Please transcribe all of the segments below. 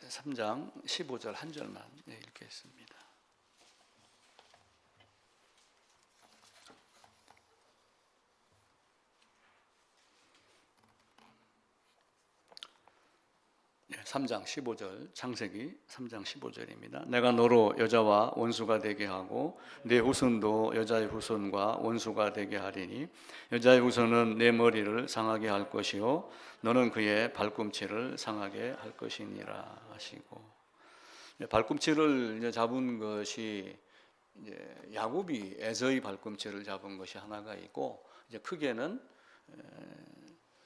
3장 15절 한 절만 읽겠습니다. 네, 3장 15절, 창세기 3장 15절입니다. 내가 너로 여자와 원수가 되게 하고 내 후손도 여자의 후손과 원수가 되게 하리니 여자의 후손은 내 머리를 상하게 할 것이요 너는 그의 발꿈치를 상하게 할 것이니라 하시고, 발꿈치를 이제 잡은 것이 이제 야곱이 에서의 발꿈치를 잡은 것이 하나가 있고, 이제 크게는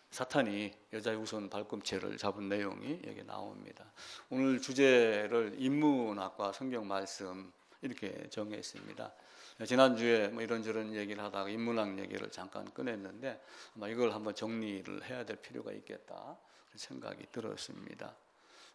사탄이 여자의 후손 발꿈치를 잡은 내용이 여기 나옵니다. 오늘 주제를 인문학과 성경 말씀 이렇게 정했습니다. 지난주에 뭐 이런저런 얘기를 하다가 인문학 얘기를 잠깐 꺼냈는데 아마 이걸 한번 정리를 해야 될 필요가 있겠다 생각이 들었습니다.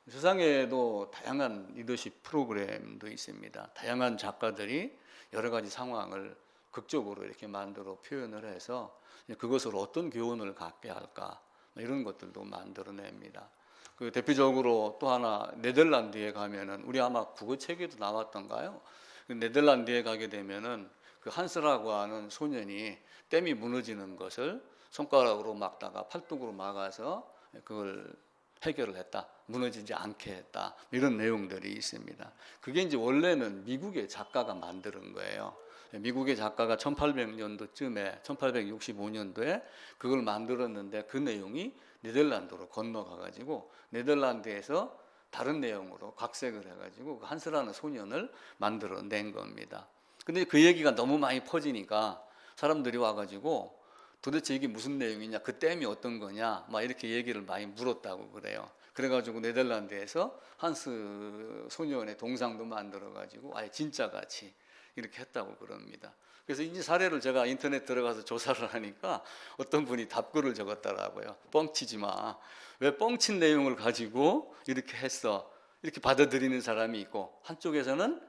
세상에도 다양한 리더십 프로그램도 있습니다. 다양한 작가들이 여러 가지 상황을 극적으로 이렇게 만들어 표현을 해서 그것으로 어떤 교훈을 갖게 할까 이런 것들도 만들어냅니다. 그 대표적으로 또 하나 네덜란드에 가면은 우리 아마 국어책에도 나왔던가요? 그 네덜란드에 가게 되면은 그 한스라고 하는 소년이 댐이 무너지는 것을 손가락으로 막다가 팔뚝으로 막아서 그걸 해결을 했다. 무너지지 않게 했다. 이런 내용들이 있습니다. 그게 이제 원래는 미국의 작가가 만드는 거예요. 미국의 작가가 1800년도쯤에 1865년도에 그걸 만들었는데 그 내용이 네덜란드로 건너가 가지고 네덜란드에서 다른 내용으로 각색을 해가지고 한스라는 소년을 만들어낸 겁니다. 근데 그 얘기가 너무 많이 퍼지니까 사람들이 와가지고 도대체 이게 무슨 내용이냐, 그 댐이 어떤 거냐, 막 이렇게 얘기를 많이 물었다고 그래요. 그래가지고 네덜란드에서 한스 소년의 동상도 만들어가지고 아예 진짜같이 이렇게 했다고 그럽니다. 그래서 이 사례를 제가 인터넷 들어가서 조사를 하니까 어떤 분이 답글을 적었더라고요. 뻥치지 마. 왜 뻥친 내용을 가지고 이렇게 했어? 이렇게 받아들이는 사람이 있고, 한쪽에서는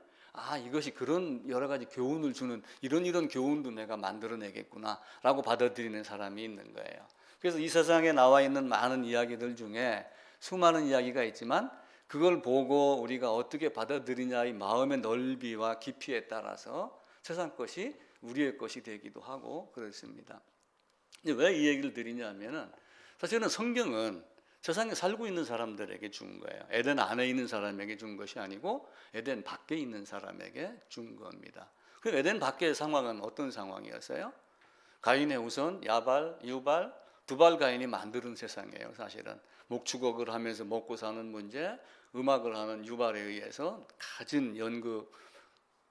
이것이 그런 여러 가지 교훈을 주는 이런 교훈도 내가 만들어내겠구나 라고 받아들이는 사람이 있는 거예요. 그래서 이 세상에 나와 있는 많은 이야기들 중에 수많은 이야기가 있지만 그걸 보고 우리가 어떻게 받아들이냐의 마음의 넓이와 깊이에 따라서 세상 것이 우리의 것이 되기도 하고 그렇습니다. 왜 이 얘기를 드리냐면은 사실은 성경은 세상에 살고 있는 사람들에게 준 거예요. 에덴 안에 있는 사람에게 준 것이 아니고 에덴 밖에 있는 사람에게 준 겁니다. 그럼 에덴 밖의 상황은 어떤 상황이었어요? 가인의 후손 야발, 유발, 두발 가인이 만드는 세상이에요. 사실은 목축업을 하면서 먹고 사는 문제, 음악을 하는 유발에 의해서 가진 연극,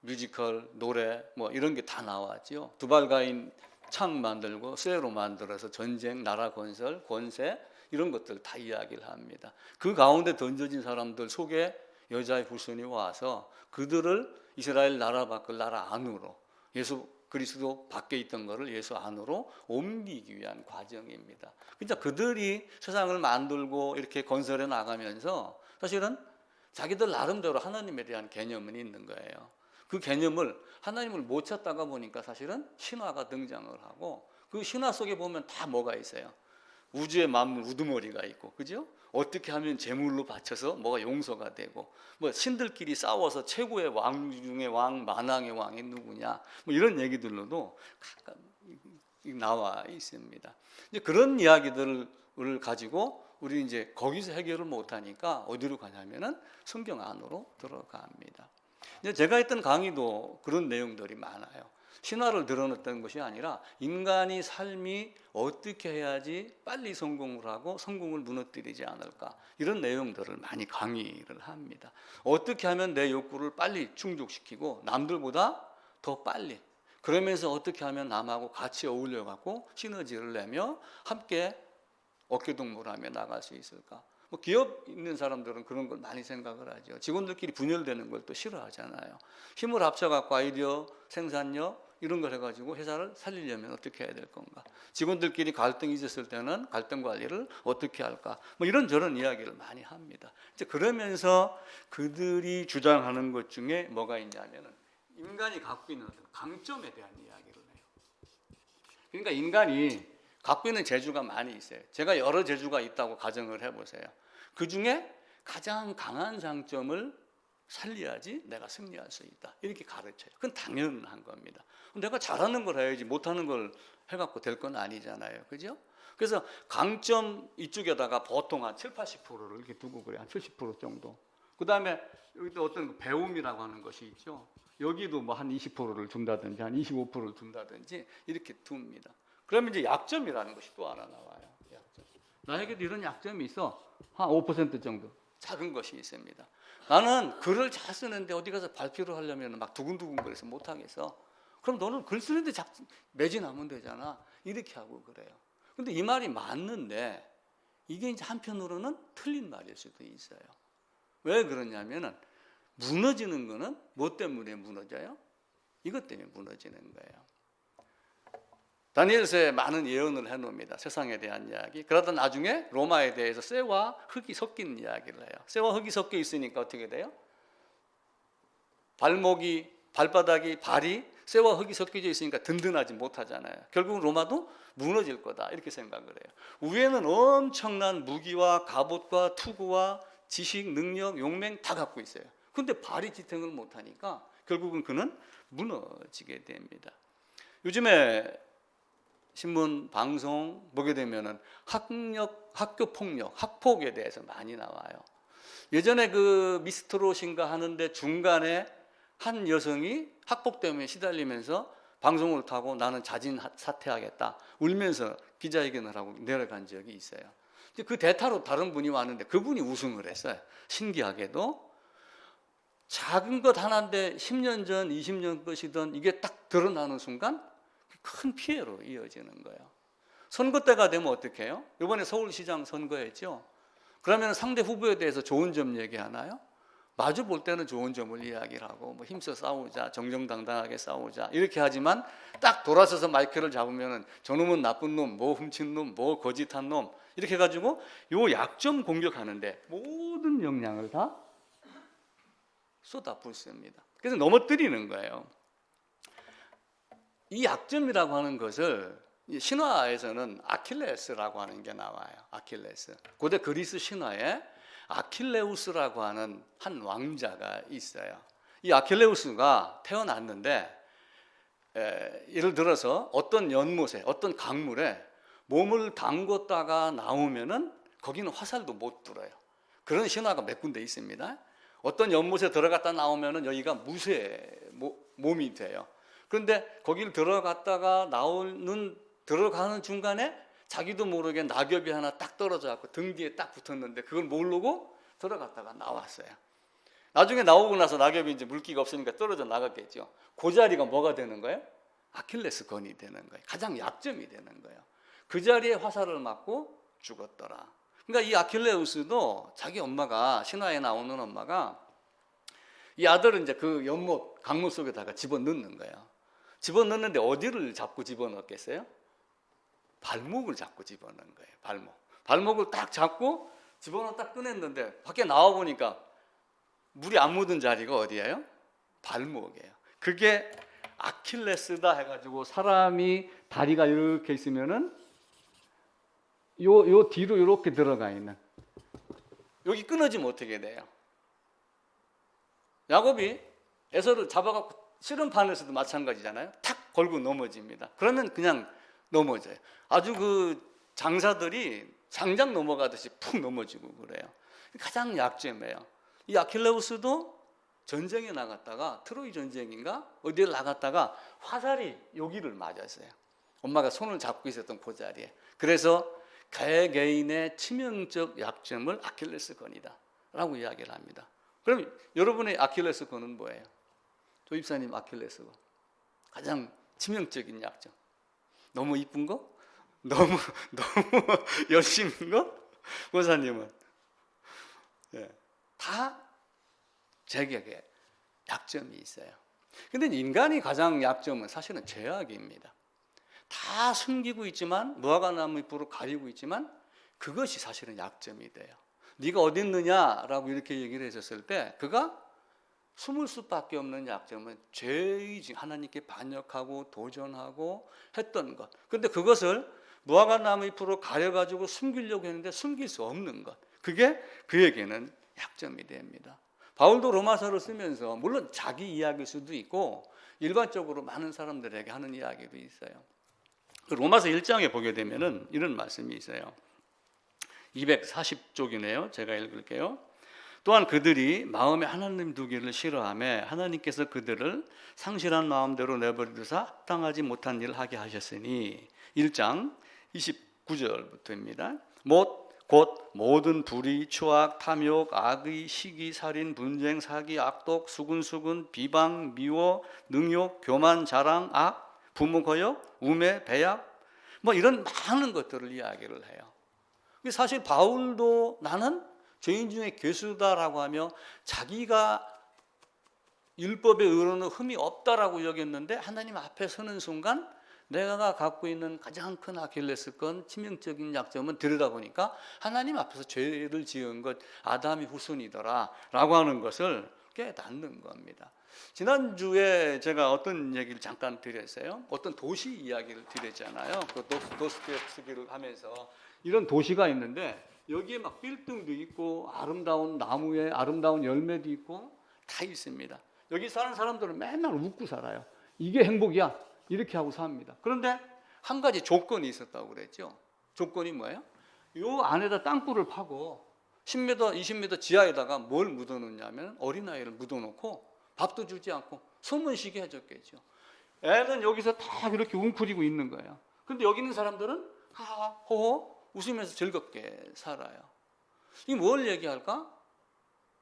뮤지컬, 노래 뭐 이런 게 다 나왔죠. 두발 가인 창 만들고 쇠로 만들어서 전쟁, 나라 건설, 권세 이런 것들 다 이야기를 합니다. 그 가운데 던져진 사람들 속에 여자의 후손이 와서 그들을 이스라엘 나라 밖을 나라 안으로, 예수 그리스도 밖에 있던 것을 예수 안으로 옮기기 위한 과정입니다. 그러니까 그들이 세상을 만들고 이렇게 건설해 나가면서 사실은 자기들 나름대로 하나님에 대한 개념은 있는 거예요. 그 개념을 하나님을 못 찾다가 보니까 사실은 신화가 등장을 하고, 그 신화 속에 보면 다 뭐가 있어요. 우주의 만물 우두머리가 있고, 그죠? 어떻게 하면 제물로 바쳐서 뭐가 용서가 되고, 뭐 신들끼리 싸워서 최고의 왕 중에 왕, 만왕의 왕이 누구냐, 뭐 이런 얘기들로도 가끔 나와 있습니다. 이제 그런 이야기들을 가지고 우리 이제 거기서 해결을 못하니까 어디로 가냐면은 성경 안으로 들어갑니다. 제가 했던 강의도 그런 내용들이 많아요. 신화를 드러냈던 것이 아니라 인간이 삶이 어떻게 해야지 빨리 성공을 하고 성공을 무너뜨리지 않을까, 이런 내용들을 많이 강의를 합니다. 어떻게 하면 내 욕구를 빨리 충족시키고 남들보다 더 빨리, 그러면서 어떻게 하면 남하고 같이 어울려 갖고 시너지를 내며 함께 어깨동무하며 나갈 수 있을까. 뭐 기업 있는 사람들은 그런 걸 많이 생각을 하죠. 직원들끼리 분열되는 걸 또 싫어하잖아요. 힘을 합쳐갖고 아이디어, 생산력 이런 걸 해가지고 회사를 살리려면 어떻게 해야 될 건가. 직원들끼리 갈등이 있었을 때는 갈등 관리를 어떻게 할까. 뭐 이런저런 이야기를 많이 합니다. 이제 그러면서 그들이 주장하는 것 중에 뭐가 있냐면은 인간이 갖고 있는 강점에 대한 이야기를 해요. 그러니까 인간이 갖고 있는 재주가 많이 있어요. 제가 여러 재주가 있다고 가정을 해보세요. 그 중에 가장 강한 장점을 살려야지 내가 승리할 수 있다. 이렇게 가르쳐요. 그건 당연한 겁니다. 내가 잘하는 걸 해야지 못하는 걸 해갖고 될 건 아니잖아요. 그죠? 그래서 강점 이쪽에다가 보통 한 7, 80%를 이렇게 두고 그래요. 한 70% 정도. 그 다음에 여기도 어떤 배움이라고 하는 것이 있죠. 여기도 뭐 한 20%를 둔다든지 한 25%를 둔다든지 이렇게 둡니다. 그러면 이제 약점이라는 것이 또 하나 나와요. 약점. 나에게도 이런 약점이 있어. 한 5% 정도. 작은 것이 있습니다. 나는 글을 잘 쓰는데 어디 가서 발표를 하려면 막 두근두근 거려서 못 하겠어. 그럼 너는 글 쓰는데 매진하면 되잖아. 이렇게 하고 그래요. 근데 이 말이 맞는데 이게 이제 한편으로는 틀린 말일 수도 있어요. 왜 그러냐면은 무너지는 거는 뭐 때문에 무너져요? 이것 때문에 무너지는 거예요. 다니엘서에 많은 예언을 해놓습니다. 세상에 대한 이야기. 그러다 나중에 로마에 대해서 쇠와 흙이 섞인 이야기를 해요. 쇠와 흙이 섞여 있으니까 어떻게 돼요? 발바닥이, 발이 쇠와 흙이 섞여져 있으니까 든든하지 못하잖아요. 결국은 로마도 무너질 거다 이렇게 생각을 해요. 위에는 엄청난 무기와 갑옷과 투구와 지식, 능력, 용맹 다 갖고 있어요. 근데 발이 지탱을 못하니까 결국은 그는 무너지게 됩니다. 요즘에 신문, 방송 보게 되면은 학교 폭력, 학폭에 대해서 많이 나와요. 예전에 그 미스트롯인가 하는데 중간에 한 여성이 학폭 때문에 시달리면서 방송을 타고 나는 자진 사퇴하겠다 울면서 기자회견을 하고 내려간 적이 있어요. 그 대타로 다른 분이 왔는데 그분이 우승을 했어요. 신기하게도 작은 것 하나인데 10년 전, 20년 것이던 이게 딱 드러나는 순간 큰 피해로 이어지는 거예요. 선거 때가 되면 어떻게 해요? 이번에 서울시장 선거했죠. 그러면 상대 후보에 대해서 좋은 점 얘기하나요? 마주 볼 때는 좋은 점을 이야기를 하고 뭐 힘써 싸우자, 정정당당하게 싸우자 이렇게 하지만 딱 돌아서서 마이크를 잡으면 저놈은 나쁜 놈, 뭐 훔친 놈, 뭐 거짓한 놈 이렇게 해가지고 요 약점 공격하는데 모든 역량을 다 쏟아붓습니다. 그래서 넘어뜨리는 거예요. 이 약점이라고 하는 것을 신화에서는 아킬레스라고 하는 게 나와요. 아킬레스. 고대 그리스 신화에 아킬레우스라고 하는 한 왕자가 있어요. 이 아킬레우스가 태어났는데 예를 들어서 어떤 연못에 어떤 강물에 몸을 담궜다가 나오면은 거기는 화살도 못 들어요. 그런 신화가 몇 군데 있습니다. 어떤 연못에 들어갔다 나오면은 여기가 무쇠 몸이 돼요. 그런데 거기를 들어가는 중간에 자기도 모르게 낙엽이 하나 딱 떨어져 갖고 등 뒤에 딱 붙었는데 그걸 모르고 들어갔다가 나왔어요. 나중에 나오고 나서 낙엽이 이제 물기가 없으니까 떨어져 나갔겠죠. 그 자리가 뭐가 되는 거예요? 아킬레스건이 되는 거예요. 가장 약점이 되는 거예요. 그 자리에 화살을 맞고 죽었더라. 그러니까 이 아킬레우스도 자기 엄마가 신화에 나오는 엄마가 이 아들을 이제 그 연못 강물 속에다가 집어넣는 거예요. 집어넣는데 어디를 잡고 집어넣겠어요? 발목을 잡고 집어넣는 거예요. 발목을 딱 잡고 집어넣었다 꺼냈는데 밖에 나와 보니까 물이 안 묻은 자리가 어디예요? 발목이에요. 그게 아킬레스다 해가지고 사람이 다리가 이렇게 있으면은 요 뒤로 이렇게 들어가 있는 여기 끊어지면 어떻게 돼요? 야곱이 에서를 잡아갖고 씨름판에서도 마찬가지잖아요. 탁 걸고 넘어집니다. 그러면 그냥 넘어져요. 아주 그 장사들이 장작 넘어가듯이 푹 넘어지고 그래요. 가장 약점이에요. 이 아킬레우스도 전쟁에 나갔다가 트로이 전쟁인가 어디에 나갔다가 화살이 여기를 맞았어요. 엄마가 손을 잡고 있었던 그 자리에. 그래서 개개인의 치명적 약점을 아킬레스건이다 라고 이야기를 합니다. 그럼 여러분의 아킬레스건은 뭐예요? 조입사님 아킬레스건 가장 치명적인 약점. 너무 이쁜 거? 너무 열심인 거? 권사님은 다 제격에 약점이 있어요. 근데 인간이 가장 약점은 사실은 죄악입니다. 다 숨기고 있지만 무화과나무 잎으로 가리고 있지만 그것이 사실은 약점이 돼요. 네가 어디 있느냐라고 이렇게 얘기를 했었을 때 그가 숨을 수밖에 없는 약점은 죄의 하나님께 반역하고 도전하고 했던 것. 그런데 그것을 무화과나무 잎으로 가려가지고 숨기려고 했는데 숨길 수 없는 것. 그게 그에게는 약점이 됩니다. 바울도 로마서를 쓰면서 물론 자기 이야기일 수도 있고 일반적으로 많은 사람들에게 하는 이야기도 있어요. 로마서 1장에 보게 되면은 이런 말씀이 있어요. 240쪽이네요. 제가 읽을게요. 또한 그들이 마음에 하나님 두기를 싫어하며 하나님께서 그들을 상실한 마음대로 내버리두사 합당하지 못한 일을 하게 하셨으니 1장 29절부터입니다. 곧 모든 불의, 추악, 탐욕, 악의, 시기, 살인, 분쟁, 사기, 악독, 수근수근, 비방, 미워, 능욕, 교만, 자랑, 악, 부모거역, 우매, 배약 뭐 이런 많은 것들을 이야기를 해요. 사실 바울도 나는 죄인 중에 괴수다라고 하며 자기가 율법의 의로는 흠이 없다라고 여겼는데 하나님 앞에 서는 순간 내가 갖고 있는 가장 큰 아킬레스건 치명적인 약점은 들여다보니까 하나님 앞에서 죄를 지은 것 아담이 후손이더라 라고 하는 것을 깨닫는 겁니다. 지난주에 제가 어떤 얘기를 잠깐 드렸어요. 어떤 도시 이야기를 드렸잖아요. 그 도스토옙스키를 하면서 이런 도시가 있는데 여기에 막 빌딩도 있고 아름다운 나무에 아름다운 열매도 있고 다 있습니다. 여기 사는 사람들은 맨날 웃고 살아요. 이게 행복이야. 이렇게 하고 삽니다. 그런데 한 가지 조건이 있었다고 그랬죠. 조건이 뭐예요? 요 안에다 땅굴을 파고 10m, 20m 지하에다가 뭘 묻어놓냐면 어린아이를 묻어놓고 밥도 주지 않고 소문시게 해줬겠죠. 애는 여기서 다 이렇게 웅크리고 있는 거예요. 근데 여기 있는 사람들은 하하호호 웃으면서 즐겁게 살아요. 이게 뭘 얘기할까?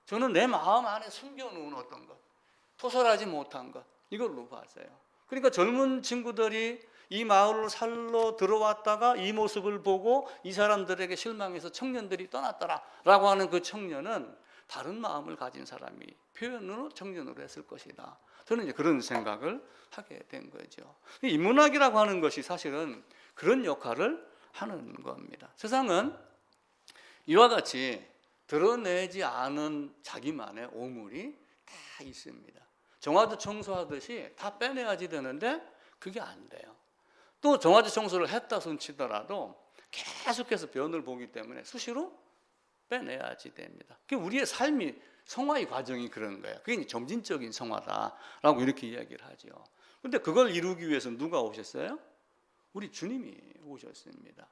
저는 내 마음 안에 숨겨놓은 어떤 것, 토설하지 못한 것, 이걸로 봤어요. 그러니까 젊은 친구들이 이 마을로 살러 들어왔다가 이 모습을 보고 이 사람들에게 실망해서 청년들이 떠났더라라고 하는 그 청년은 다른 마음을 가진 사람이 표현으로 청년으로 했을 것이다. 저는 이제 그런 생각을 하게 된 거죠. 인문학이라고 하는 것이 사실은 그런 역할을 하는 겁니다. 세상은 이와 같이 드러내지 않은 자기만의 오물이 다 있습니다. 정화조 청소하듯이 다 빼내야지 되는데 그게 안 돼요. 또 정화조 청소를 했다 손치더라도 계속해서 변을 보기 때문에 수시로 빼내야지 됩니다. 그게 우리의 삶이 성화의 과정이 그런 거예요. 그게 점진적인 성화다라고 이렇게 이야기를 하죠. 그런데 그걸 이루기 위해서 누가 오셨어요? 우리 주님이 오셨습니다.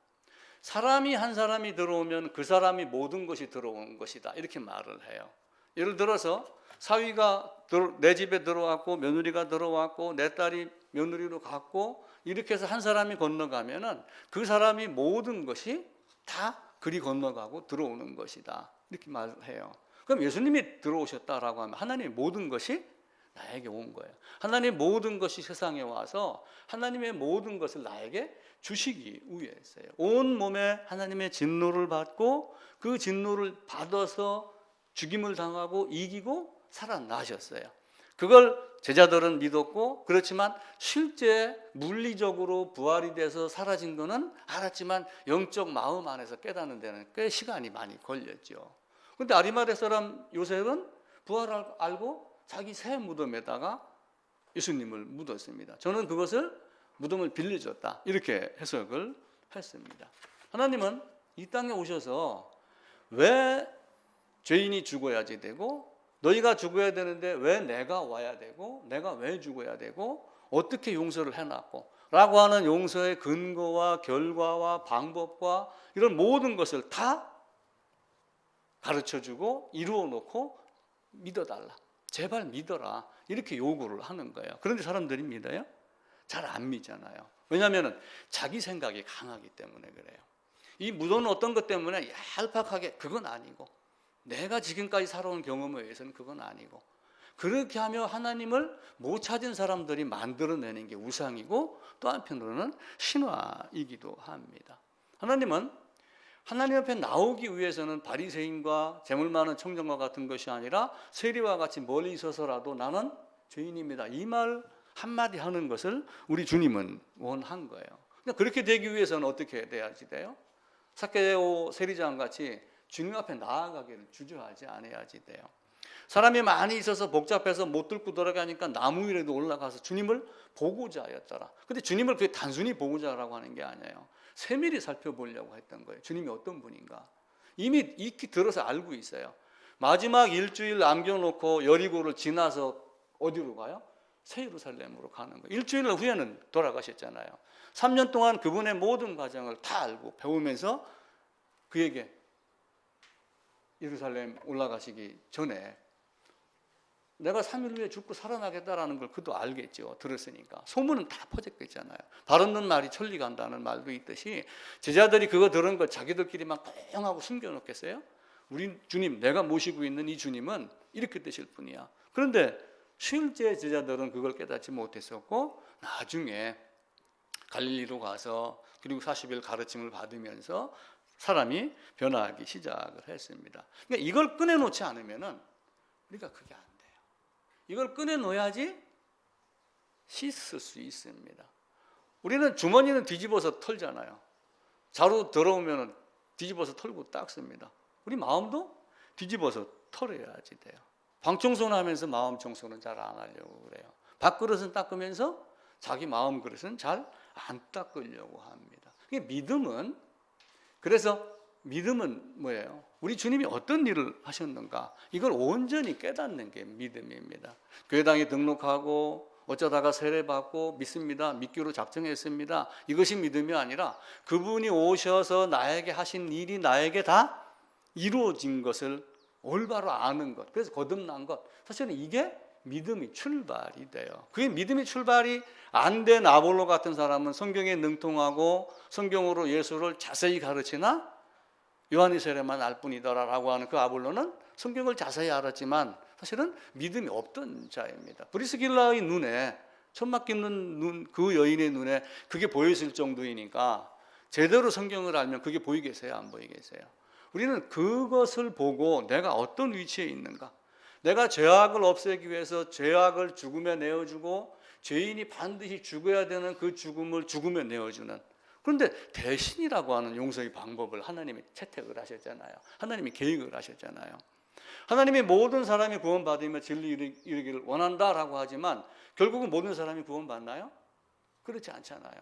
사람이 한 사람이 들어오면 그 사람이 모든 것이 들어온 것이다 이렇게 말을 해요. 예를 들어서 사위가 내 집에 들어왔고 며느리가 들어왔고 내 딸이 며느리로 갔고 이렇게 해서 한 사람이 건너가면은 그 사람이 모든 것이 다 그리 건너가고 들어오는 것이다 이렇게 말을 해요. 그럼 예수님이 들어오셨다라고 하면 하나님의 모든 것이 나에게 온 거예요. 하나님의 모든 것이 세상에 와서 하나님의 모든 것을 나에게 주시기 위해서요. 온 몸에 하나님의 진노를 받고 그 진노를 받아서 죽임을 당하고 이기고 살아나셨어요. 그걸 제자들은 믿었고 그렇지만 실제 물리적으로 부활이 돼서 사라진 거는 알았지만 영적 마음 안에서 깨닫는 데는 꽤 시간이 많이 걸렸죠. 그런데 아리마대 사람 요셉은 부활을 알고 자기 새 무덤에다가 예수님을 묻었습니다. 저는 그것을 무덤을 빌려줬다 이렇게 해석을 했습니다. 하나님은 이 땅에 오셔서 왜 죄인이 죽어야지 되고 너희가 죽어야 되는데 왜 내가 와야 되고 내가 왜 죽어야 되고 어떻게 용서를 해놨고 라고 하는 용서의 근거와 결과와 방법과 이런 모든 것을 다 가르쳐주고 이루어놓고 믿어달라. 제발 믿어라. 이렇게 요구를 하는 거예요. 그런데 사람들이 믿어요? 잘 안 믿잖아요. 왜냐하면 자기 생각이 강하기 때문에 그래요. 이 무도는 어떤 것 때문에 얄팍하게 그건 아니고 내가 지금까지 살아온 경험에 의해서는 그건 아니고 그렇게 하며 하나님을 못 찾은 사람들이 만들어내는 게 우상이고 또 한편으로는 신화이기도 합니다. 하나님은 하나님 앞에 나오기 위해서는 바리새인과 재물 많은 청정과 같은 것이 아니라 세리와 같이 멀리 있어서라도 나는 죄인입니다. 이 말 한마디 하는 것을 우리 주님은 원한 거예요. 그렇게 되기 위해서는 어떻게 돼야지 돼요? 삭개오 세리장 같이 주님 앞에 나아가기를 주저하지 않아야지 돼요. 사람이 많이 있어서 복잡해서 못 뚫고 들어가니까 나무 위에도 올라가서 주님을 보고자 하였더라. 근데 주님을 그게 단순히 보고자라고 하는 게 아니에요. 세밀히 살펴보려고 했던 거예요. 주님이 어떤 분인가. 이미 익히 들어서 알고 있어요. 마지막 일주일 남겨놓고 여리고를 지나서 어디로 가요? 새 예루살렘으로 가는 거예요. 일주일 후에는 돌아가셨잖아요. 3년 동안 그분의 모든 과정을 다 알고 배우면서 그에게 예루살렘 올라가시기 전에 내가 3일 후에 죽고 살아나겠다라는 걸 그도 알겠죠. 들었으니까. 소문은 다 퍼졌겠잖아요. 발 없는 말이 천리 간다는 말도 있듯이 제자들이 그거 들은 거 자기들끼리만 조용하고 숨겨놓겠어요? 우리 주님, 내가 모시고 있는 이 주님은 이렇게 되실 분이야. 그런데 실제 제자들은 그걸 깨닫지 못했었고 나중에 갈릴리로 가서 그리고 40일 가르침을 받으면서 사람이 변화하기 시작을 했습니다. 그러니까 이걸 꺼내놓지 않으면은 우리가 그게 안 돼요. 이걸 꺼내놓아야지 씻을 수 있습니다. 우리는 주머니는 뒤집어서 털잖아요. 자루 더러우면 뒤집어서 털고 닦습니다. 우리 마음도 뒤집어서 털어야지 돼요. 방 청소는 하면서 마음 청소는 잘 안 하려고 그래요. 밥그릇은 닦으면서 자기 마음 그릇은 잘 안 닦으려고 합니다. 믿음은, 그래서 믿음은 뭐예요? 우리 주님이 어떤 일을 하셨는가, 이걸 온전히 깨닫는 게 믿음입니다. 교회당에 등록하고 어쩌다가 세례받고 믿습니다, 믿기로 작정했습니다, 이것이 믿음이 아니라 그분이 오셔서 나에게 하신 일이 나에게 다 이루어진 것을 올바로 아는 것, 그래서 거듭난 것, 사실은 이게 믿음이 출발이 돼요. 그게 믿음이 출발이 안 된 아볼로 같은 사람은 성경에 능통하고 성경으로 예수를 자세히 가르치나 요한이 세례만 알 뿐이더라라고 하는 그 아볼로는 성경을 자세히 알았지만 사실은 믿음이 없던 자입니다. 브리스길라의 눈에, 천막 깁는 눈, 그 여인의 눈에 그게 보였을 정도이니까 제대로 성경을 알면 그게 보이겠어요, 안 보이겠어요? 우리는 그것을 보고 내가 어떤 위치에 있는가, 내가 죄악을 없애기 위해서 죄악을 죽음에 내어주고 죄인이 반드시 죽어야 되는 그 죽음을 죽음에 내어주는, 그런데 대신이라고 하는 용서의 방법을 하나님이 채택을 하셨잖아요. 하나님이 계획을 하셨잖아요. 하나님이 모든 사람이 구원받으며 진리 이르기를 원한다라고 하지만 결국은 모든 사람이 구원받나요? 그렇지 않잖아요.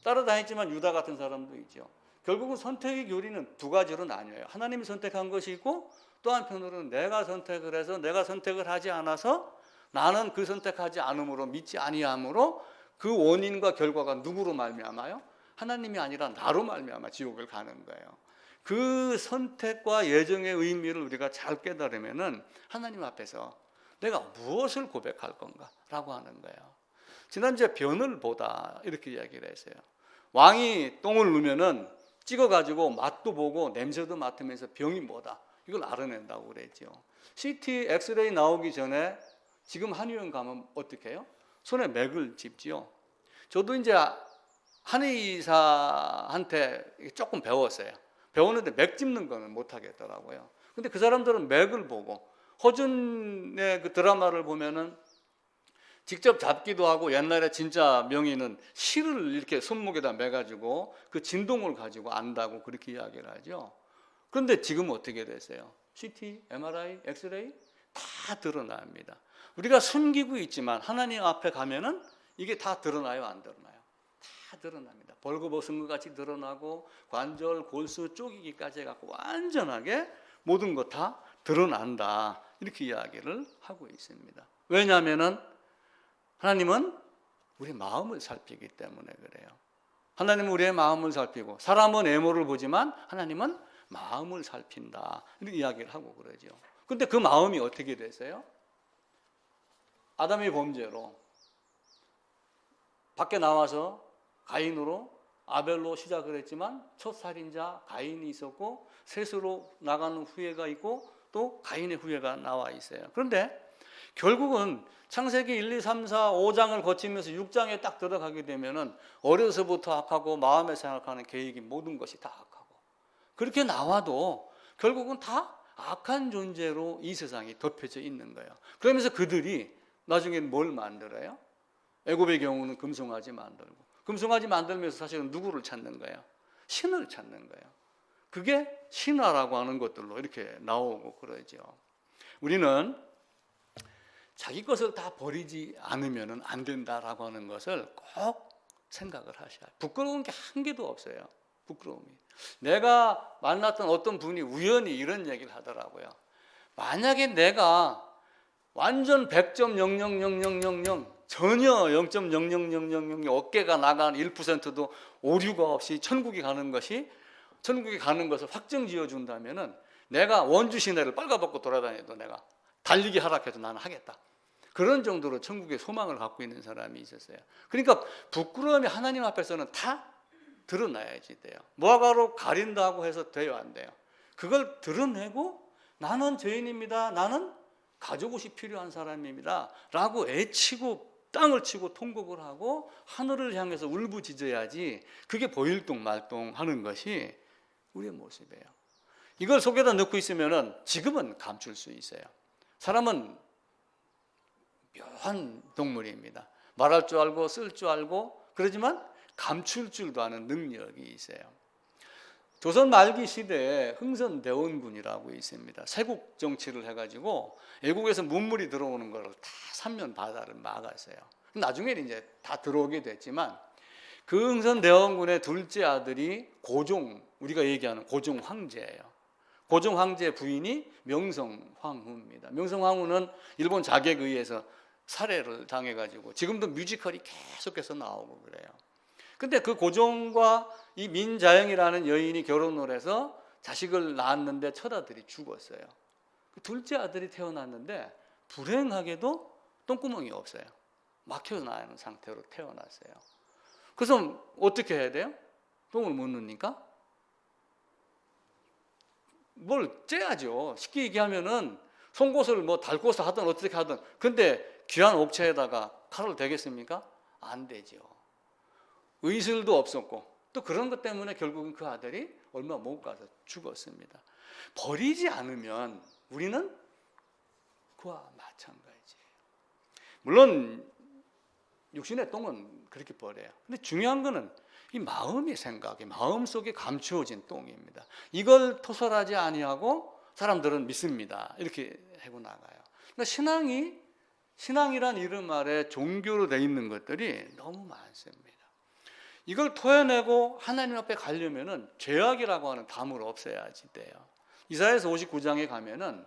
따라다녔지만 유다 같은 사람도 있죠. 결국은 선택의 교리는 두 가지로 나뉘어요. 하나님이 선택한 것이 있고 또 한편으로는 내가 선택을 해서 내가 선택을 하지 않아서 나는 그 선택하지 않음으로 믿지 아니함으로 그 원인과 결과가 누구로 말미암아요? 하나님이 아니라 나로 말미암아 지옥을 가는 거예요. 그 선택과 예정의 의미를 우리가 잘 깨달으면은 하나님 앞에서 내가 무엇을 고백할 건가라고 하는 거예요. 지난주에 변을 보다 이렇게 이야기를 했어요. 왕이 똥을 누면은 찍어가지고 맛도 보고 냄새도 맡으면서 병이 뭐다 이걸 알아낸다고 그랬죠. CT 엑스레이 나오기 전에 지금 한의원 가면 어떻게 해요? 손에 맥을 짚지요. 저도 이제 한의사한테 조금 배웠어요. 배웠는데 맥 짚는 거는 못 하겠더라고요. 근데 그 사람들은 맥을 보고, 허준의 그 드라마를 보면은 직접 잡기도 하고, 옛날에 진짜 명의는 실을 이렇게 손목에다 매가지고 그 진동을 가지고 안다고 그렇게 이야기를 하죠. 그런데 지금 어떻게 됐어요? CT, MRI, 엑스레이 다 드러납니다. 우리가 숨기고 있지만 하나님 앞에 가면은 이게 다 드러나요, 안 드러나요? 다 드러납니다. 벌거벗은 것 같이 드러나고 관절, 골수 쪼개기까지 해갖고 완전하게 모든 것 다 드러난다, 이렇게 이야기를 하고 있습니다. 왜냐하면은 하나님은 우리 마음을 살피기 때문에 그래요. 하나님은 우리의 마음을 살피고, 사람은 외모를 보지만 하나님은 마음을 살핀다, 이렇게 이야기를 하고 그러죠. 근데 그 마음이 어떻게 됐어요? 아담의 범죄로 밖에 나와서 가인으로, 아벨로 시작을 했지만 첫 살인자 가인이 있었고 셋으로 나가는 후예가 있고 또 가인의 후예가 나와 있어요. 그런데 결국은 창세기 1, 2, 3, 4, 5장을 거치면서 6장에 딱 들어가게 되면은 어려서부터 악하고 마음에 생각하는 계획이 모든 것이 다 악하고, 그렇게 나와도 결국은 다 악한 존재로 이 세상이 덮여져 있는 거예요. 그러면서 그들이 나중엔 뭘 만들어요? 애굽의 경우는 금송아지 만들고, 금송아지 만들면서 사실은 누구를 찾는 거예요? 신을 찾는 거예요. 그게 신화라고 하는 것들로 이렇게 나오고 그러죠. 우리는 자기 것을 다 버리지 않으면 안 된다라고 하는 것을 꼭 생각을 하셔야 해요. 부끄러운 게 한 개도 없어요. 부끄러움이. 내가 만났던 어떤 분이 우연히 이런 얘기를 하더라고요. 만약에 내가 완전 100점 0.000000 전혀 0.00000 어깨가 나간 1%도 오류가 없이 천국에 가는 것을 확정 지어 준다면은 내가 원주 시내를 빨가벗고 돌아다녀도 내가 달리기 하락해도 나는 하겠다. 그런 정도로 천국의 소망을 갖고 있는 사람이 있었어요. 그러니까 부끄러움이 하나님 앞에서는 다 드러나야지 돼요. 무화과로 가린다고 해서 돼요, 안 돼요? 그걸 드러내고 나는 죄인입니다. 나는 가족옷이 필요한 사람입니다. 라고 애치고 땅을 치고 통곡을 하고 하늘을 향해서 울부짖어야지 그게 보일동 말동 하는 것이 우리의 모습이에요. 이걸 속에다 넣고 있으면은 지금은 감출 수 있어요. 사람은 묘한 동물입니다. 말할 줄 알고 쓸 줄 알고 그러지만 감출 줄도 아는 능력이 있어요. 조선 말기 시대에 흥선대원군이라고 있습니다. 세국 정치를 해가지고 외국에서 문물이 들어오는 걸 다 삼면 바다를 막았어요. 나중에는 이제 다 들어오게 됐지만 그 흥선대원군의 둘째 아들이 고종, 우리가 얘기하는 고종 황제예요. 고종 황제 부인이 명성황후입니다. 명성황후는 일본 자객에 의해서 살해를 당해가지고 지금도 뮤지컬이 계속해서 나오고 그래요. 근데 그 고종과 이 민자영이라는 여인이 결혼을 해서 자식을 낳았는데 첫아들이 죽었어요. 그 둘째 아들이 태어났는데 불행하게도 똥구멍이 없어요. 막혀 나는 상태로 태어났어요. 그래서 어떻게 해야 돼요? 똥을 못 누니까 뭘 째야죠. 쉽게 얘기하면은 송곳을 뭐 달고서 하든 어떻게 하든. 근데 귀한 옥체에다가 칼을 대겠습니까? 안 되죠. 의술도 없었고 또 그런 것 때문에 결국은 그 아들이 얼마 못 가서 죽었습니다. 버리지 않으면 우리는 그와 마찬가지예요. 물론 육신의 똥은 그렇게 버려요. 근데 중요한 거는 이 마음의 생각이 마음속에 감추어진 똥입니다. 이걸 토설하지 아니하고 사람들은 믿습니다. 이렇게 하고 나가요. 그러니까 신앙이란 이름 아래 종교로 되어 있는 것들이 너무 많습니다. 이걸 토해내고 하나님 앞에 가려면은 죄악이라고 하는 담을 없애야지 돼요. 이사야서 59장에 가면은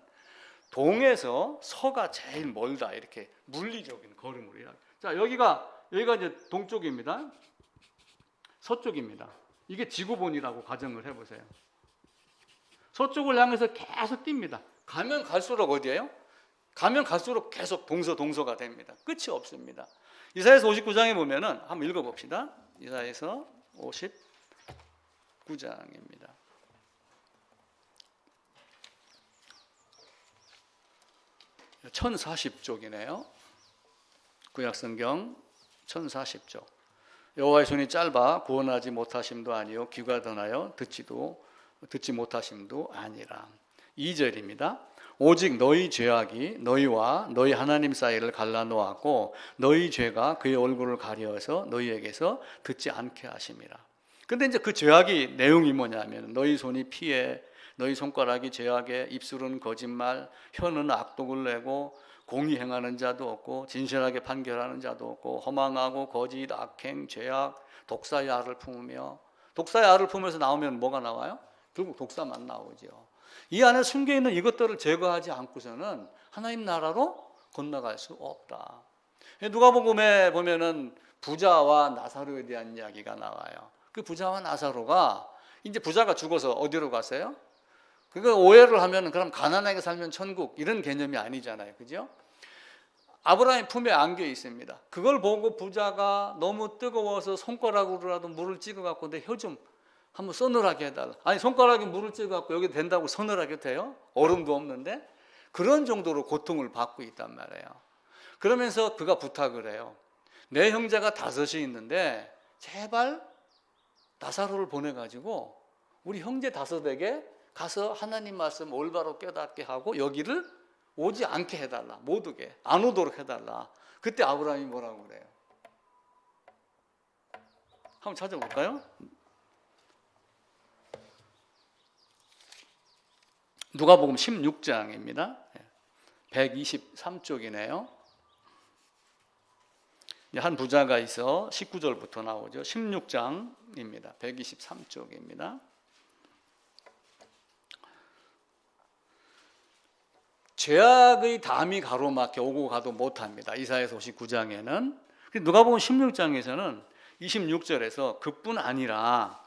동에서 서가 제일 멀다 이렇게 물리적인 걸음으로 이야기. 자, 여기가 이제 동쪽입니다. 서쪽입니다. 이게 지구본이라고 가정을 해보세요. 서쪽을 향해서 계속 뜁니다. 가면 갈수록 어디예요? 가면 갈수록 계속 동서가 됩니다. 끝이 없습니다. 이사야서 59장에 보면은 한번 읽어봅시다. 이사야서 59장입니다. 네, 1040쪽이네요. 구약성경 1040쪽. 여호와의 손이 짧아 구원하지 못하심도 아니요 귀가 드나요 듣지 못하심도 아니라. 2절입니다. 오직 너희 죄악이 너희와 너희 하나님 사이를 갈라놓았고 너희 죄가 그의 얼굴을 가려서 너희에게서 듣지 않게 하심이라. 근데 이제 그 죄악이 내용이 뭐냐면 너희 손이 피해 너희 손가락이 죄악에 입술은 거짓말 혀는 악독을 내고 공의 행하는 자도 없고 진실하게 판결하는 자도 없고 허망하고 거짓 악행 죄악 독사의 알을 품으며 독사의 알을 품으면서 나오면 뭐가 나와요? 결국 독사만 나오죠. 이 안에 숨겨있는 이것들을 제거하지 않고서는 하나님 나라로 건너갈 수 없다. 누가복음에 보면은 부자와 나사로에 대한 이야기가 나와요. 그 부자와 나사로가 이제 부자가 죽어서 어디로 갔어요? 그거 오해를 하면 그럼 가난하게 살면 천국 이런 개념이 아니잖아요. 그죠? 아브라함 품에 안겨 있습니다. 그걸 보고 부자가 너무 뜨거워서 손가락으로라도 물을 찍어갖고 내 혀 좀 한번 서늘하게 해달라. 아니 손가락에 물을 찍어갖고 여기 된다고 서늘하게 돼요? 얼음도 없는데? 그런 정도로 고통을 받고 있단 말이에요. 그러면서 그가 부탁을 해요. 내 형제가 5이 있는데 제발 나사로를 보내가지고 우리 형제 5에게 가서 하나님 말씀 올바로 깨닫게 하고 여기를 오지 않게 해달라. 못 오게. 안 오도록 해달라. 그때 아브라함이 뭐라고 그래요? 한번 찾아볼까요? 누가복음 16장입니다. 123쪽이네요. 한 부자가 있어 19절부터 나오죠. 16장입니다. 123쪽입니다. 죄악의 담이 가로막혀 오고 가도 못합니다. 이사야서 59장에는. 누가복음 16장에서는 26절에서 그뿐 아니라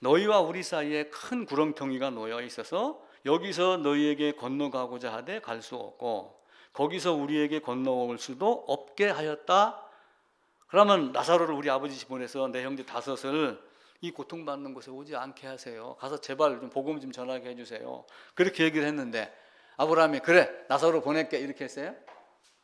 너희와 우리 사이에 큰 구렁텅이가 놓여 있어서 여기서 너희에게 건너가고자 하되 갈 수 없고 거기서 우리에게 건너올 수도 없게 하였다. 그러면 나사로를 우리 아버지 집 보내서 내 형제 5을 이 고통받는 곳에 오지 않게 하세요. 가서 제발 좀 복음 좀 전하게 해주세요. 그렇게 얘기를 했는데 아브라함이 그래 나사로 보낼게 이렇게 했어요?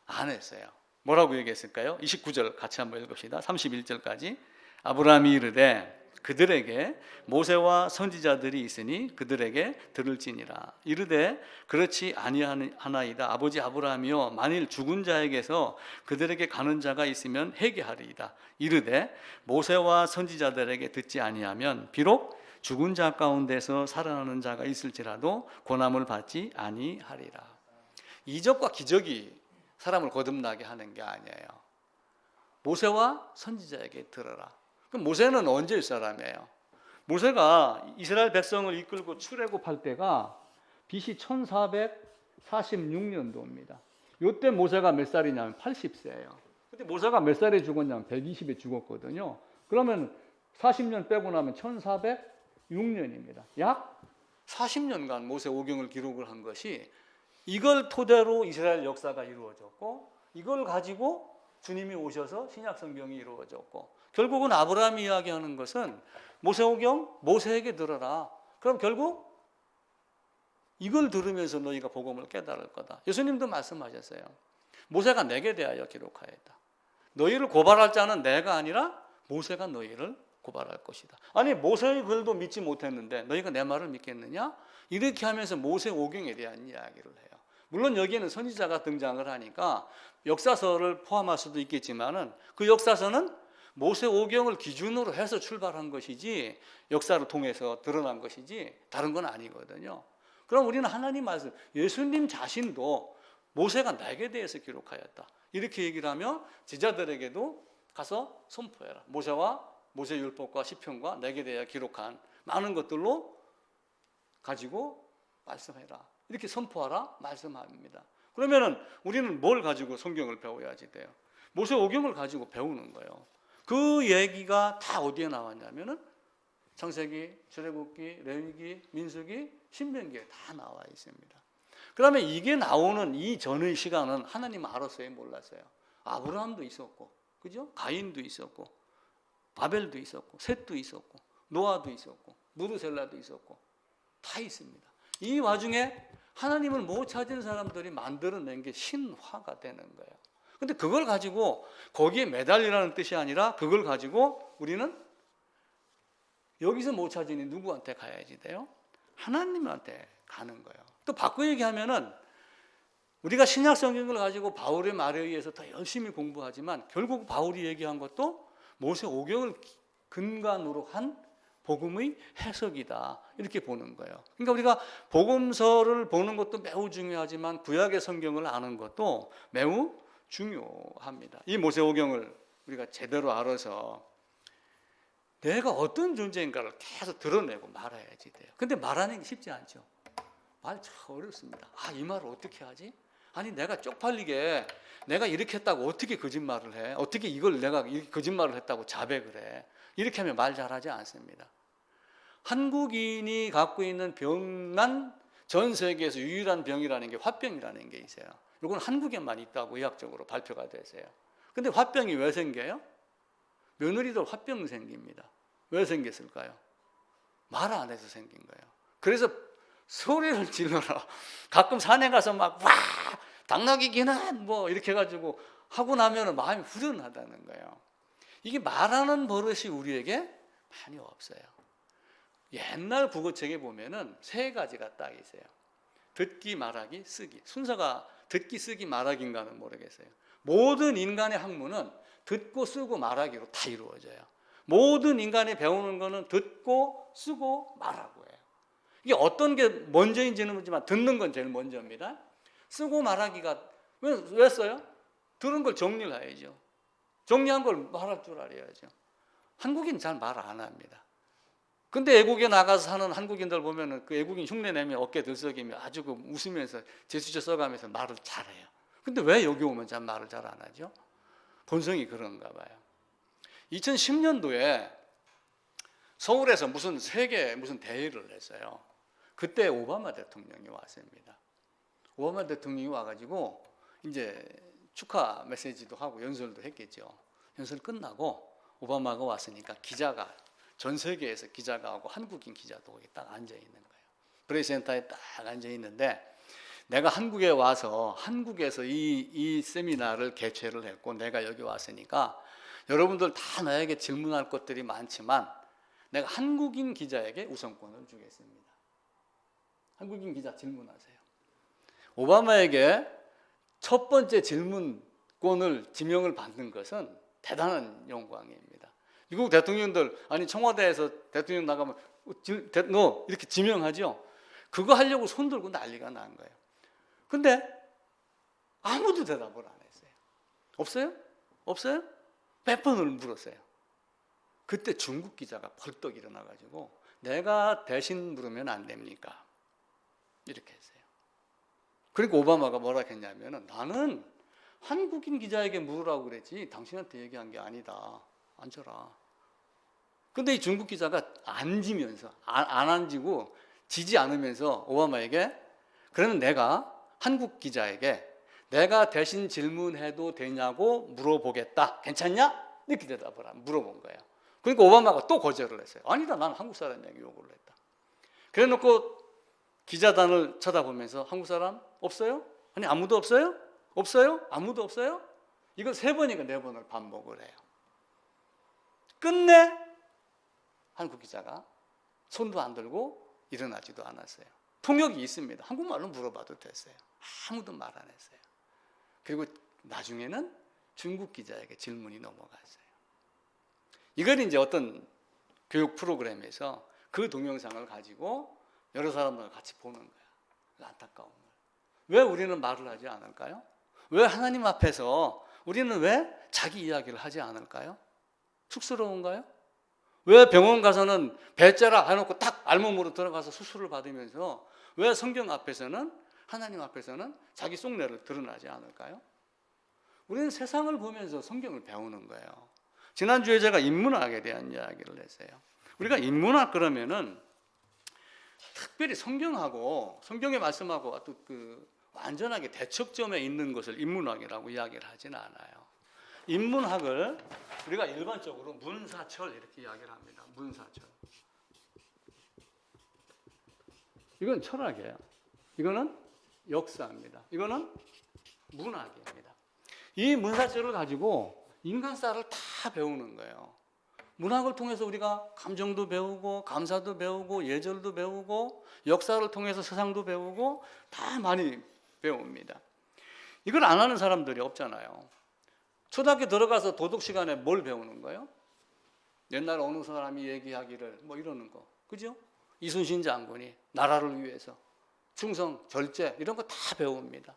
안 했어요. 뭐라고 얘기했을까요? 29절 같이 한번 읽읍시다. 31절까지. 아브라함이 이르되 그들에게 모세와 선지자들이 있으니 그들에게 들을지니라. 이르되 그렇지 아니하나이다. 아버지 아브라함이여 만일 죽은 자에게서 그들에게 가는 자가 있으면 회개하리이다. 이르되 모세와 선지자들에게 듣지 아니하면 비록 죽은 자 가운데서 살아나는 자가 있을지라도 고난을 받지 아니하리라. 이적과 기적이 사람을 거듭나게 하는 게 아니에요. 모세와 선지자에게 들어라. 그럼 모세는 언제의 사람이에요? 모세가 이스라엘 백성을 이끌고 출애굽할 때가 BC 1446년도입니다. 이때 모세가 몇 살이냐면 80세예요. 근데 모세가 몇 살에 죽었냐면 120에 죽었거든요. 그러면 40년 빼고 나면 1406년입니다. 약 40년간 모세 오경을 기록을 한 것이 이걸 토대로 이스라엘 역사가 이루어졌고 이걸 가지고 주님이 오셔서 신약 성경이 이루어졌고 결국은 아브라함이 이야기하는 것은 모세오경 모세에게 들어라. 그럼 결국 이걸 들으면서 너희가 복음을 깨달을 거다. 예수님도 말씀하셨어요. 모세가 내게 대하여 기록하였다. 너희를 고발할 자는 내가 아니라 모세가 너희를 고발할 것이다. 아니 모세의 글도 믿지 못했는데 너희가 내 말을 믿겠느냐? 이렇게 하면서 모세오경에 대한 이야기를 해요. 물론 여기에는 선지자가 등장을 하니까 역사서를 포함할 수도 있겠지만은 그 역사서는 모세오경을 기준으로 해서 출발한 것이지 역사를 통해서 드러난 것이지 다른 건 아니거든요. 그럼 우리는 하나님 말씀, 예수님 자신도 모세가 나에게 대해서 기록하였다. 이렇게 얘기를 하며 제자들에게도 가서 선포해라. 모세와 모세율법과 시편과 내게 대하여 기록한 많은 것들로 가지고 말씀해라. 이렇게 선포하라 말씀합니다. 그러면은 우리는 뭘 가지고 성경을 배워야지 돼요? 모세오경을 가지고 배우는 거예요. 그 얘기가 다 어디에 나왔냐면은 창세기, 출애굽기, 레위기, 민수기, 신명기에 다 나와 있습니다. 그러면 이게 나오는 이 전의 시간은 하나님 알았어요, 몰랐어요? 아브라함도 있었고, 그죠? 가인도 있었고, 바벨도 있었고, 셋도 있었고, 노아도 있었고, 무드셀라도 있었고, 다 있습니다. 이 와중에 하나님을 못 찾은 사람들이 만들어낸 게 신화가 되는 거예요. 근데 그걸 가지고 거기에 매달리라는 뜻이 아니라 그걸 가지고 우리는 여기서 못 찾으니 누구한테 가야지 돼요? 하나님한테 가는 거예요. 또 바꿔 얘기하면은 우리가 신약 성경을 가지고 바울의 말에 의해서 더 열심히 공부하지만 결국 바울이 얘기한 것도 모세오경을 근간으로 한 복음의 해석이다. 이렇게 보는 거예요. 그러니까 우리가 복음서를 보는 것도 매우 중요하지만 구약의 성경을 아는 것도 매우 중요합니다. 이 모세오경을 우리가 제대로 알아서 내가 어떤 존재인가를 계속 드러내고 말해야지 돼요. 근데 말하는 게 쉽지 않죠. 말 참 어렵습니다. 이 말을 어떻게 하지? 아니 내가 쪽팔리게 내가 이렇게 했다고 어떻게 거짓말을 해? 어떻게 이걸 내가 이렇게 거짓말을 했다고 자백을 해? 이렇게 하면 말 잘하지 않습니다. 한국인이 갖고 있는 병난 전 세계에서 유일한 병이라는 게 화병이라는 게 있어요. 이건 한국에만 있다고 의학적으로 발표가 됐어요. 근데 화병이 왜 생겨요? 며느리도 화병 생깁니다. 왜 생겼을까요? 말 안 해서 생긴 거예요. 그래서 소리를 질러라. 가끔 산에 가서 막 와 당나귀기는 뭐 이렇게 해가지고 하고 나면 마음이 후련하다는 거예요. 이게 말하는 버릇이 우리에게 많이 없어요. 옛날 국어책에 보면은 3가지가 딱 있어요. 듣기, 말하기, 쓰기. 순서가 듣기, 쓰기, 말하기인가는 모르겠어요. 모든 인간의 학문은 듣고 쓰고 말하기로 다 이루어져요. 모든 인간이 배우는 거는 듣고 쓰고 말하고 해요. 이게 어떤 게 먼저인지는 모르지만 듣는 건 제일 먼저입니다. 쓰고 말하기가 왜 써요? 들은 걸 정리를 해야죠. 정리한 걸 말할 줄 알아야죠. 한국인 잘 말 안 합니다. 근데 외국에 나가서 사는 한국인들 보면은 그 외국인 흉내 내며 어깨 들썩이며 아주 그 웃으면서 제스처 써가면서 말을 잘해요. 근데 왜 여기 오면 잘 말을 잘 안 하죠? 본성이 그런가 봐요. 2010년도에 서울에서 무슨 세계 무슨 대회를 했어요. 그때 오바마 대통령이 왔습니다. 오바마 대통령이 와가지고 이제 축하 메시지도 하고 연설도 했겠죠. 연설 끝나고 오바마가 왔으니까 기자가 전 세계에서 기자가 오고 한국인 기자도 거기 딱 앉아 있는 거예요. 프레스센터에 딱 앉아 있는데 내가 한국에 와서 한국에서 이 세미나를 개최를 했고 내가 여기 왔으니까 여러분들 다 나에게 질문할 것들이 많지만 내가 한국인 기자에게 우선권을 주겠습니다. 한국인 기자 질문하세요. 오바마에게 첫 번째 질문권을 지명을 받는 것은 대단한 영광입니다. 미국 대통령들 아니 청와대에서 대통령 나가면 너 이렇게 지명하죠. 그거 하려고 손 들고 난리가 난 거예요. 근데 아무도 대답을 안 했어요. 없어요? 없어요? 몇 번을 물었어요. 그때 중국 기자가 벌떡 일어나가지고 내가 대신 물으면 안 됩니까? 이렇게 했어요. 그러니까 오바마가 뭐라 했냐면은 나는 한국인 기자에게 물으라고 그랬지 당신한테 얘기한 게 아니다. 앉아라. 근데 이 중국 기자가 앉으면서 안 앉고 지지 않으면서 오바마에게 그러면 내가 한국 기자에게 내가 대신 질문해도 되냐고 물어보겠다. 괜찮냐? 이렇게 대답을 물어본 거예요. 그러니까 오바마가 또 거절을 했어요. 아니다. 나는 한국 사람에게 요구를 했다. 그래 놓고 기자단을 쳐다보면서 한국 사람 없어요? 아니 아무도 없어요? 없어요? 아무도 없어요? 이걸 3번인가 4번을 반복을 해요. 끝내 한국 기자가 손도 안 들고 일어나지도 않았어요. 통역이 있습니다. 한국말로 물어봐도 됐어요. 아무도 말 안 했어요. 그리고 나중에는 중국 기자에게 질문이 넘어갔어요. 이걸 이제 어떤 교육 프로그램에서 그 동영상을 가지고 여러 사람들과 같이 보는 거야. 안타까운 걸. 왜 우리는 말을 하지 않을까요? 왜 하나님 앞에서 우리는 왜 자기 이야기를 하지 않을까요? 쑥스러운가요? 왜 병원 가서는 배째라 해놓고 딱 알몸으로 들어가서 수술을 받으면서 왜 성경 앞에서는 하나님 앞에서는 자기 속내를 드러나지 않을까요? 우리는 세상을 보면서 성경을 배우는 거예요. 지난주에 제가 인문학에 대한 이야기를 했어요. 우리가 인문학 그러면은 특별히 성경하고 성경의 말씀하고 또 그 완전하게 대척점에 있는 것을 인문학이라고 이야기를 하지는 않아요. 인문학을 우리가 일반적으로 문사철 이렇게 이야기를 합니다. 문사철. 이건 철학이에요. 이거는 역사입니다. 이거는 문학입니다. 이 문사철을 가지고 인간사를 다 배우는 거예요. 문학을 통해서 우리가 감정도 배우고 감사도 배우고 예절도 배우고 역사를 통해서 세상도 배우고 다 많이 배웁니다. 이걸 안 하는 사람들이 없잖아요. 초등학교 들어가서 도덕 시간에 뭘 배우는 거예요? 옛날 어느 사람이 얘기하기를 뭐 이러는 거. 그죠? 이순신 장군이 나라를 위해서 충성, 절제 이런 거 다 배웁니다.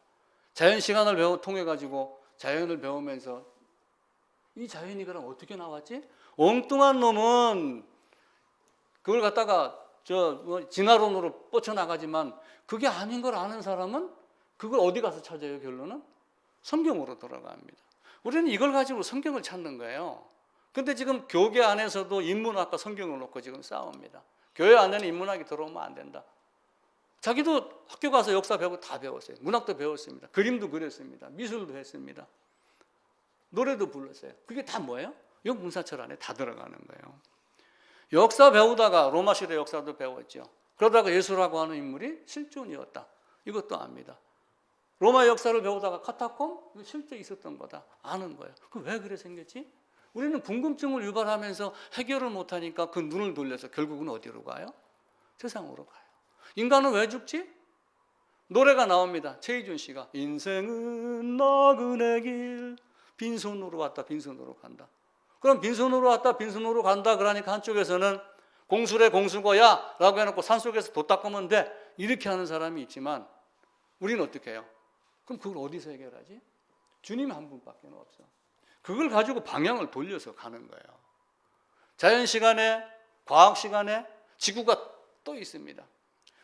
자연 시간을 통해 가지고 자연을 배우면서 이 자연이 그럼 어떻게 나왔지? 엉뚱한 놈은 그걸 갖다가 진화론으로 뻗쳐나가지만 그게 아닌 걸 아는 사람은 그걸 어디 가서 찾아요? 결론은 성경으로 돌아갑니다. 우리는 이걸 가지고 성경을 찾는 거예요. 근데 지금 교계 안에서도 인문학과 성경을 놓고 지금 싸웁니다. 교회 안에는 인문학이 들어오면 안 된다. 자기도 학교 가서 역사 배우고 다 배웠어요. 문학도 배웠습니다. 그림도 그렸습니다. 미술도 했습니다. 노래도 불렀어요. 그게 다 뭐예요? 이 문사철 안에 다 들어가는 거예요. 역사 배우다가 로마 시대 역사도 배웠죠. 그러다가 예수라고 하는 인물이 실존이었다. 이것도 압니다. 로마 역사를 배우다가 카타콤 이거 실제 있었던 거다. 아는 거예요. 그 왜 그래 생겼지? 우리는 궁금증을 유발하면서 해결을 못하니까 그 눈을 돌려서 결국은 어디로 가요? 세상으로 가요. 인간은 왜 죽지? 노래가 나옵니다. 최희준 씨가 인생은 나그네 길 빈손으로 왔다 빈손으로 간다. 그럼 빈손으로 왔다 빈손으로 간다 그러니까 한쪽에서는 공수래 공수거야 라고 해놓고 산속에서 도 닦으면 돼 이렇게 하는 사람이 있지만 우리는 어떻게 해요? 그럼 그걸 어디서 해결하지? 주님 한 분밖에 없어. 그걸 가지고 방향을 돌려서 가는 거예요. 자연 시간에 과학 시간에 지구가 떠 있습니다.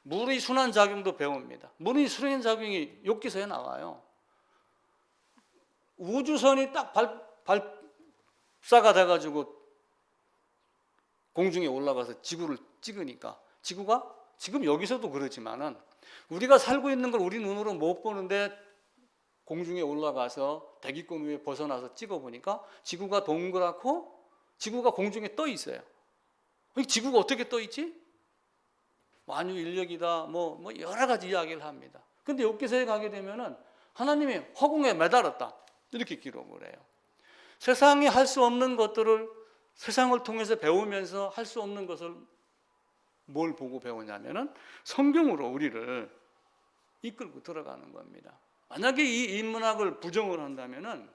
물의 순환작용도 배웁니다. 물의 순환작용이 욥기서에 나와요. 우주선이 딱 발사가 돼가지고 공중에 올라가서 지구를 찍으니까 지구가 지금 여기서도 그렇지만은 우리가 살고 있는 걸 우리 눈으로 못 보는데 공중에 올라가서 대기권 위에 벗어나서 찍어보니까 지구가 동그랗고 지구가 공중에 떠 있어요. 지구가 어떻게 떠 있지? 만유 인력이다 뭐 여러 가지 이야기를 합니다. 근데 욥기서에 가게 되면은 하나님이 허공에 매달았다 이렇게 기록을 해요. 세상이 할 수 없는 것들을 세상을 통해서 배우면서 할 수 없는 것을 뭘 보고 배우냐면은 성경으로 우리를 이끌고 들어가는 겁니다. 만약에 이 인문학을 부정을 한다면은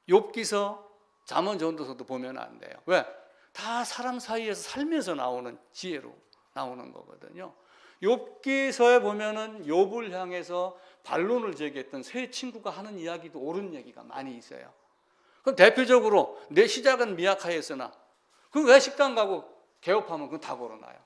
욥기서, 잠언, 전도서도 보면 안 돼요. 왜? 다 사람 사이에서 살면서 나오는 지혜로 나오는 거거든요. 욥기서에 보면은 욥을 향해서 반론을 제기했던 세 친구가 하는 이야기도 옳은 얘기가 많이 있어요. 그럼 대표적으로 내 시작은 미약하였으나 그 왜 식당 가고 개업하면 그건 다 걸어놔요.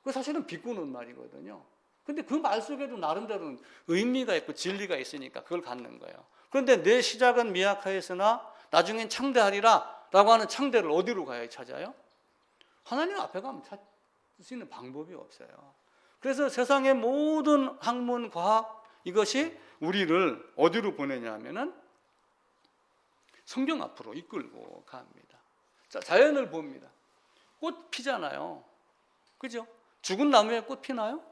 그 사실은 비꼬는 말이거든요. 근데 그 말 속에도 나름대로는 의미가 있고 진리가 있으니까 그걸 갖는 거예요. 그런데 내 시작은 미약하였으나 나중엔 창대하리라 라고 하는 창대를 어디로 가야 찾아요? 하나님 앞에 가면 찾을 수 있는 방법이 없어요. 그래서 세상의 모든 학문, 과학 이것이 우리를 어디로 보내냐면은 성경 앞으로 이끌고 갑니다. 자, 자연을 봅니다. 꽃 피잖아요. 그죠? 죽은 나무에 꽃 피나요?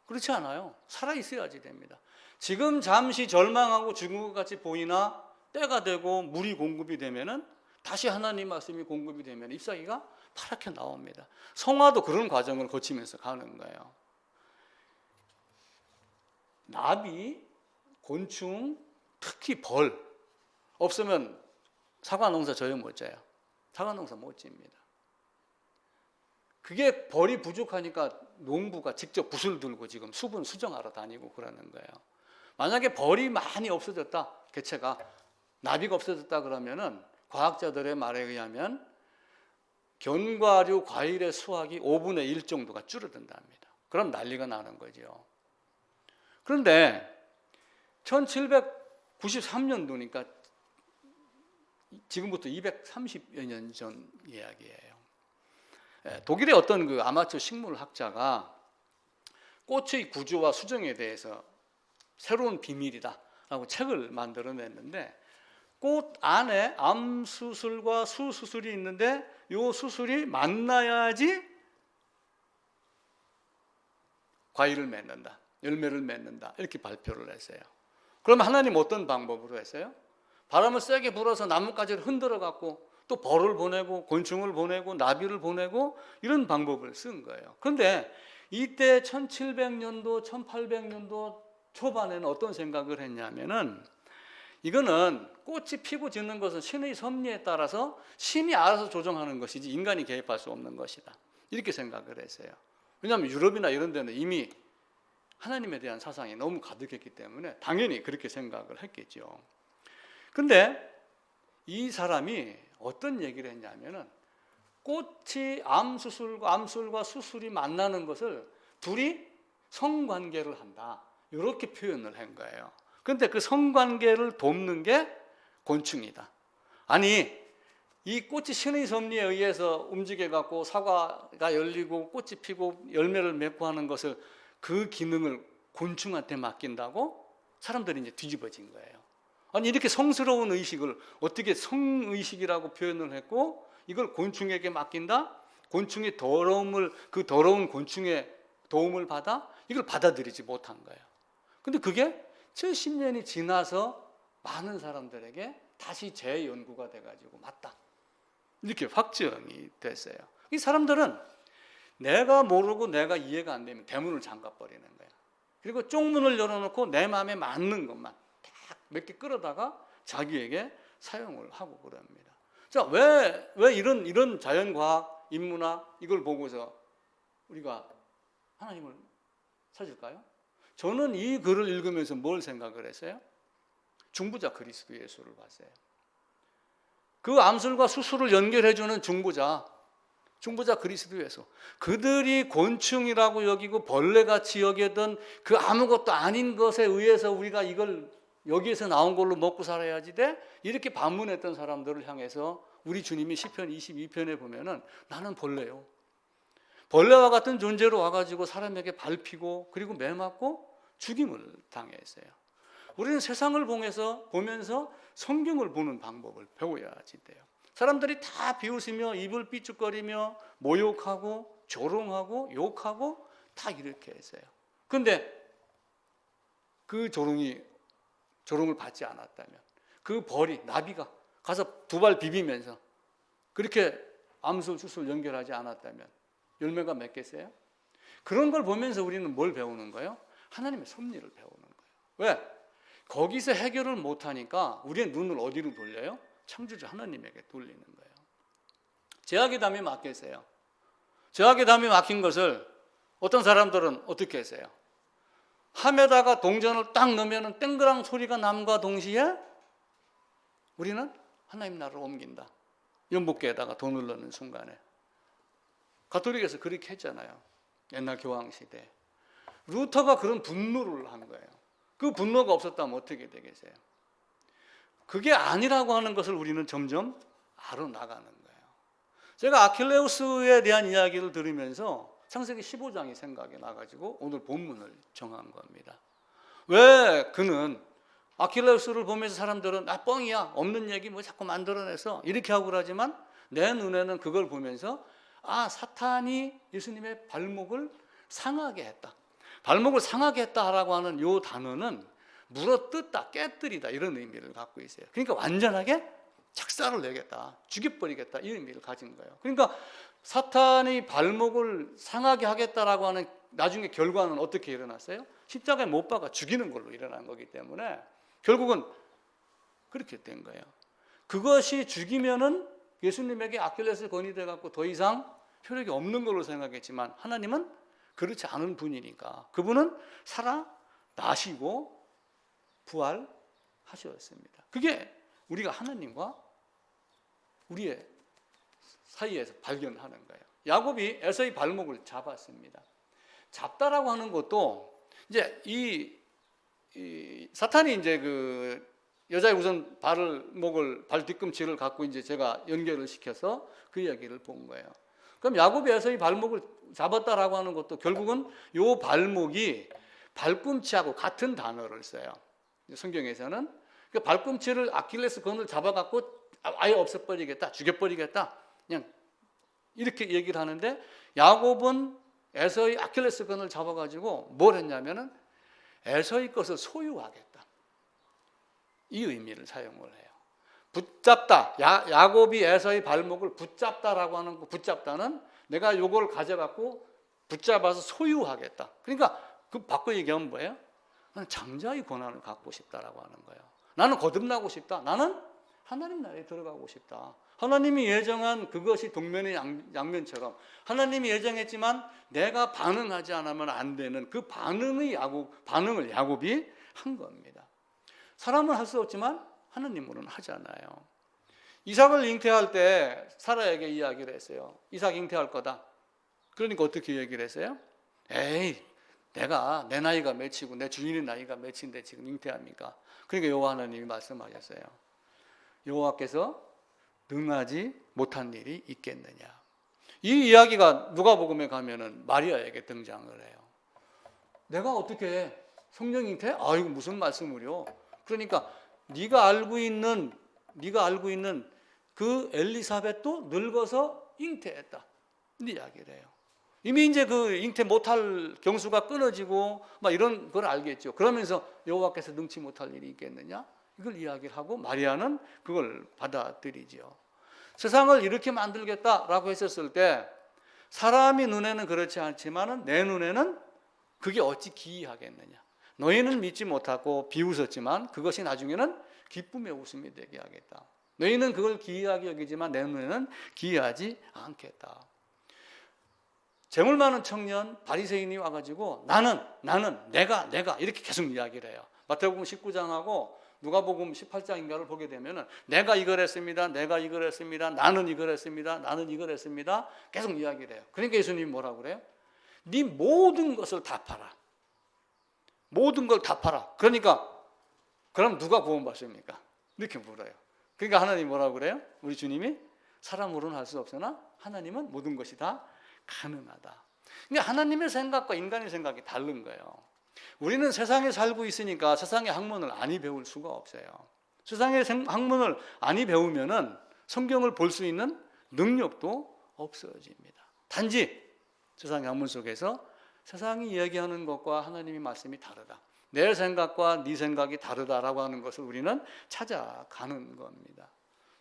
그렇지 않아요. 살아 있어야지 됩니다. 지금 잠시 절망하고 죽은 것 같이 보이나 때가 되고 물이 공급이 되면은 다시 하나님 말씀이 공급이 되면 잎사귀가 파랗게 나옵니다. 성화도 그런 과정을 거치면서 가는 거예요. 나비, 곤충, 특히 벌 없으면 사과 농사 져요, 못 져요? 사과 농사 못 집니다. 그게 벌이 부족하니까 농부가 직접 붓을 들고 지금 수분 수정하러 다니고 그러는 거예요. 만약에 벌이 많이 없어졌다, 개체가 나비가 없어졌다 그러면은 과학자들의 말에 의하면 견과류 과일의 수확이 5분의 1 정도가 줄어든답니다. 그럼 난리가 나는 거죠. 그런데 1793년도니까 지금부터 230여 년 전 이야기예요. 독일의 어떤 그 아마추어 식물학자가 꽃의 구조와 수정에 대해서 새로운 비밀이다라고 책을 만들어냈는데 꽃 안에 암수술과 수수술이 있는데 이 수술이 만나야지 과일을 맺는다, 열매를 맺는다 이렇게 발표를 했어요. 그러면 하나님 어떤 방법으로 했어요? 바람을 세게 불어서 나뭇가지를 흔들어 갖고 또 벌을 보내고 곤충을 보내고 나비를 보내고 이런 방법을 쓴 거예요. 그런데 이때 1700년도 1800년도 초반에는 어떤 생각을 했냐면은 이거는 꽃이 피고 지는 것은 신의 섭리에 따라서 신이 알아서 조정하는 것이지 인간이 개입할 수 없는 것이다 이렇게 생각을 했어요. 왜냐하면 유럽이나 이런 데는 이미 하나님에 대한 사상이 너무 가득했기 때문에 당연히 그렇게 생각을 했겠죠. 근데 이 사람이 어떤 얘기를 했냐면은 꽃이 암술과 수술이 만나는 것을 둘이 성관계를 한다 이렇게 표현을 한 거예요. 그런데 그 성관계를 돕는 게 곤충이다. 아니 이 꽃이 신의 섭리에 의해서 움직여 갖고 사과가 열리고 꽃이 피고 열매를 맺고 하는 것을 그 기능을 곤충한테 맡긴다고 사람들이 이제 뒤집어진 거예요. 아니 이렇게 성스러운 의식을 어떻게 성의식이라고 표현을 했고 이걸 곤충에게 맡긴다? 곤충이 그 더러운 곤충의 도움을 받아 이걸 받아들이지 못한 거예요. 근데 그게 70년이 지나서 많은 사람들에게 다시 재연구가 돼가지고 맞다 이렇게 확정이 됐어요. 이 사람들은 내가 모르고 내가 이해가 안 되면 대문을 잠가버리는 거예요. 그리고 쪽문을 열어놓고 내 마음에 맞는 것만 몇 개 끌어다가 자기에게 사용을 하고 그럽니다. 자, 왜 이런 자연과학, 인문학 이걸 보고서 우리가 하나님을 찾을까요? 저는 이 글을 읽으면서 뭘 생각을 했어요? 중보자 그리스도 예수를 봤어요. 그 암술과 수술을 연결해주는 중보자, 중보자 그리스도에서 그들이 곤충이라고 여기고 벌레같이 여기던 그 아무것도 아닌 것에 의해서 우리가 이걸 여기에서 나온 걸로 먹고 살아야지 돼? 이렇게 반문했던 사람들을 향해서 우리 주님이 시편 22편에 보면은 나는 벌레요. 벌레와 같은 존재로 와가지고 사람에게 밟히고 그리고 매맞고 죽임을 당했어요. 우리는 세상을 보면서 성경을 보는 방법을 배워야지 돼요. 사람들이 다 비웃으며 입을 삐죽거리며 모욕하고 조롱하고 욕하고 다 이렇게 했어요. 그런데 그 조롱을 받지 않았다면, 그 벌이 나비가 가서 두 발 비비면서 그렇게 암술 주술 연결하지 않았다면 열매가 맺겠어요? 그런 걸 보면서 우리는 뭘 배우는 거예요? 하나님의 섭리를 배우는 거예요. 왜? 거기서 해결을 못하니까 우리의 눈을 어디로 돌려요? 창조주 하나님에게 돌리는 거예요. 제약의 담이 막혔어요. 제약의 담이 막힌 것을 어떤 사람들은 어떻게 했어요? 함에다가 동전을 딱 넣으면 땡그랑 소리가 남과 동시에 우리는 하나님 나라로 옮긴다. 연복계에다가 돈을 넣는 순간에. 가톨릭에서 그렇게 했잖아요. 옛날 교황시대. 루터가 그런 분노를 한 거예요. 그 분노가 없었다면 어떻게 되겠어요? 그게 아니라고 하는 것을 우리는 점점 알아나가는 거예요. 제가 아킬레우스에 대한 이야기를 들으면서 창세기 15장이 생각이 나가지고 오늘 본문을 정한 겁니다. 왜 그는 아킬레우스를 보면서 사람들은 나 뻥이야, 없는 얘기 뭐 자꾸 만들어내서 이렇게 하고 그러지만 내 눈에는 그걸 보면서 사탄이 예수님의 발목을 상하게 했다. 발목을 상하게 했다라고 하는 이 단어는 물어뜯다, 깨뜨리다 이런 의미를 갖고 있어요. 그러니까 완전하게 착사를 내겠다, 죽여버리겠다 이 의미를 가진 거예요. 그러니까 사탄이 발목을 상하게 하겠다라고 하는 나중에 결과는 어떻게 일어났어요? 십자가에 못 박아 죽이는 걸로 일어난 거기 때문에 결국은 그렇게 된 거예요. 그것이 죽이면은 예수님에게 아킬레스 건이 돼갖고 더 이상 효력이 없는 걸로 생각했지만 하나님은 그렇지 않은 분이니까 그분은 살아나시고 부활하셨습니다. 그게 우리가 하나님과 우리의 사이에서 발견하는 거예요. 야곱이 에서의 발목을 잡았습니다. 잡다라고 하는 것도 이제 이 사탄이 이제 그 여자의 우선 발 뒤꿈치를 갖고 이제 제가 연결을 시켜서 그 이야기를 본 거예요. 그럼 야곱이 에서의 발목을 잡았다라고 하는 것도 결국은 요 발목이 발꿈치하고 같은 단어를 써요. 성경에서는 그 발꿈치를 아킬레스 건을 잡아갖고 아예 없애버리겠다, 죽여버리겠다, 그냥 이렇게 얘기를 하는데 야곱은 에서의 아킬레스 건을 잡아가지고 뭘 했냐면은 에서의 것을 소유하겠다 이 의미를 사용을 해요. 붙잡다, 야곱이 에서의 발목을 붙잡다라고 하는 거, 붙잡다는 내가 요걸 가져갖고 붙잡아서 소유하겠다. 그러니까 그 바꿔 얘기하면 뭐예요? 나는 장자의 권한을 갖고 싶다라고 하는 거예요. 나는 거듭나고 싶다. 나는 하나님 나라에 들어가고 싶다. 하나님이 예정한 그것이 동면의 양면처럼 하나님이 예정했지만 내가 반응하지 않으면 안 되는 그 반응을 야곱이 한 겁니다. 사람은 할 수 없지만 하나님으로는 하잖아요. 이삭을 잉태할 때 사라에게 이야기를 했어요. 이삭 잉태할 거다. 그러니까 어떻게 얘기를 했어요? 에이, 내가 내 나이가 몇이고 내 주인의 나이가 몇인데 지금 잉태합니까? 그러니까 여호와 하나님이 말씀하셨어요. 여호와께서 능하지 못한 일이 있겠느냐. 이 이야기가 누가복음에 가면은 마리아에게 등장을 해요. 내가 어떻게 성령 잉태? 이거 무슨 말씀이요? 그러니까 네가 알고 있는 그 엘리사벳도 늙어서 잉태했다. 이 이야기를 해요. 이미 이제 그 잉태 못할 경수가 끊어지고 막 이런 걸 알겠죠. 그러면서 여호와께서 능치 못할 일이 있겠느냐? 이걸 이야기를 하고 마리아는 그걸 받아들이죠. 세상을 이렇게 만들겠다라고 했었을 때 사람이 눈에는 그렇지 않지만은 내 눈에는 그게 어찌 기이하겠느냐. 너희는 믿지 못하고 비웃었지만 그것이 나중에는 기쁨의 웃음이 되게 하겠다. 너희는 그걸 기이하게 여기지만 내 눈에는 기이하지 않겠다. 재물 많은 청년 바리새인이 와가지고 나는 내가 이렇게 계속 이야기를 해요. 마태복음 19장하고 누가복음 18장인가를 보게 되면은 내가 이걸 했습니다. 내가 이걸 했습니다. 나는 이걸 했습니다. 나는 이걸 했습니다. 계속 이야기를 해요. 그러니까 예수님이 뭐라고 그래요? 네 모든 것을 다 팔아. 모든 걸 다 팔아. 그러니까 그럼 누가 구원받습니까? 이렇게 물어요. 그러니까 하나님이 뭐라고 그래요? 우리 주님이 사람으로는 할 수 없으나 하나님은 모든 것이 다 가능하다. 그러니까 하나님의 생각과 인간의 생각이 다른 거예요. 우리는 세상에 살고 있으니까 세상의 학문을 안이 배울 수가 없어요. 세상의 학문을 안이 배우면은 성경을 볼 수 있는 능력도 없어집니다. 단지 세상의 학문 속에서 세상이 이야기하는 것과 하나님의 말씀이 다르다. 내 생각과 네 생각이 다르다라고 하는 것을 우리는 찾아가는 겁니다.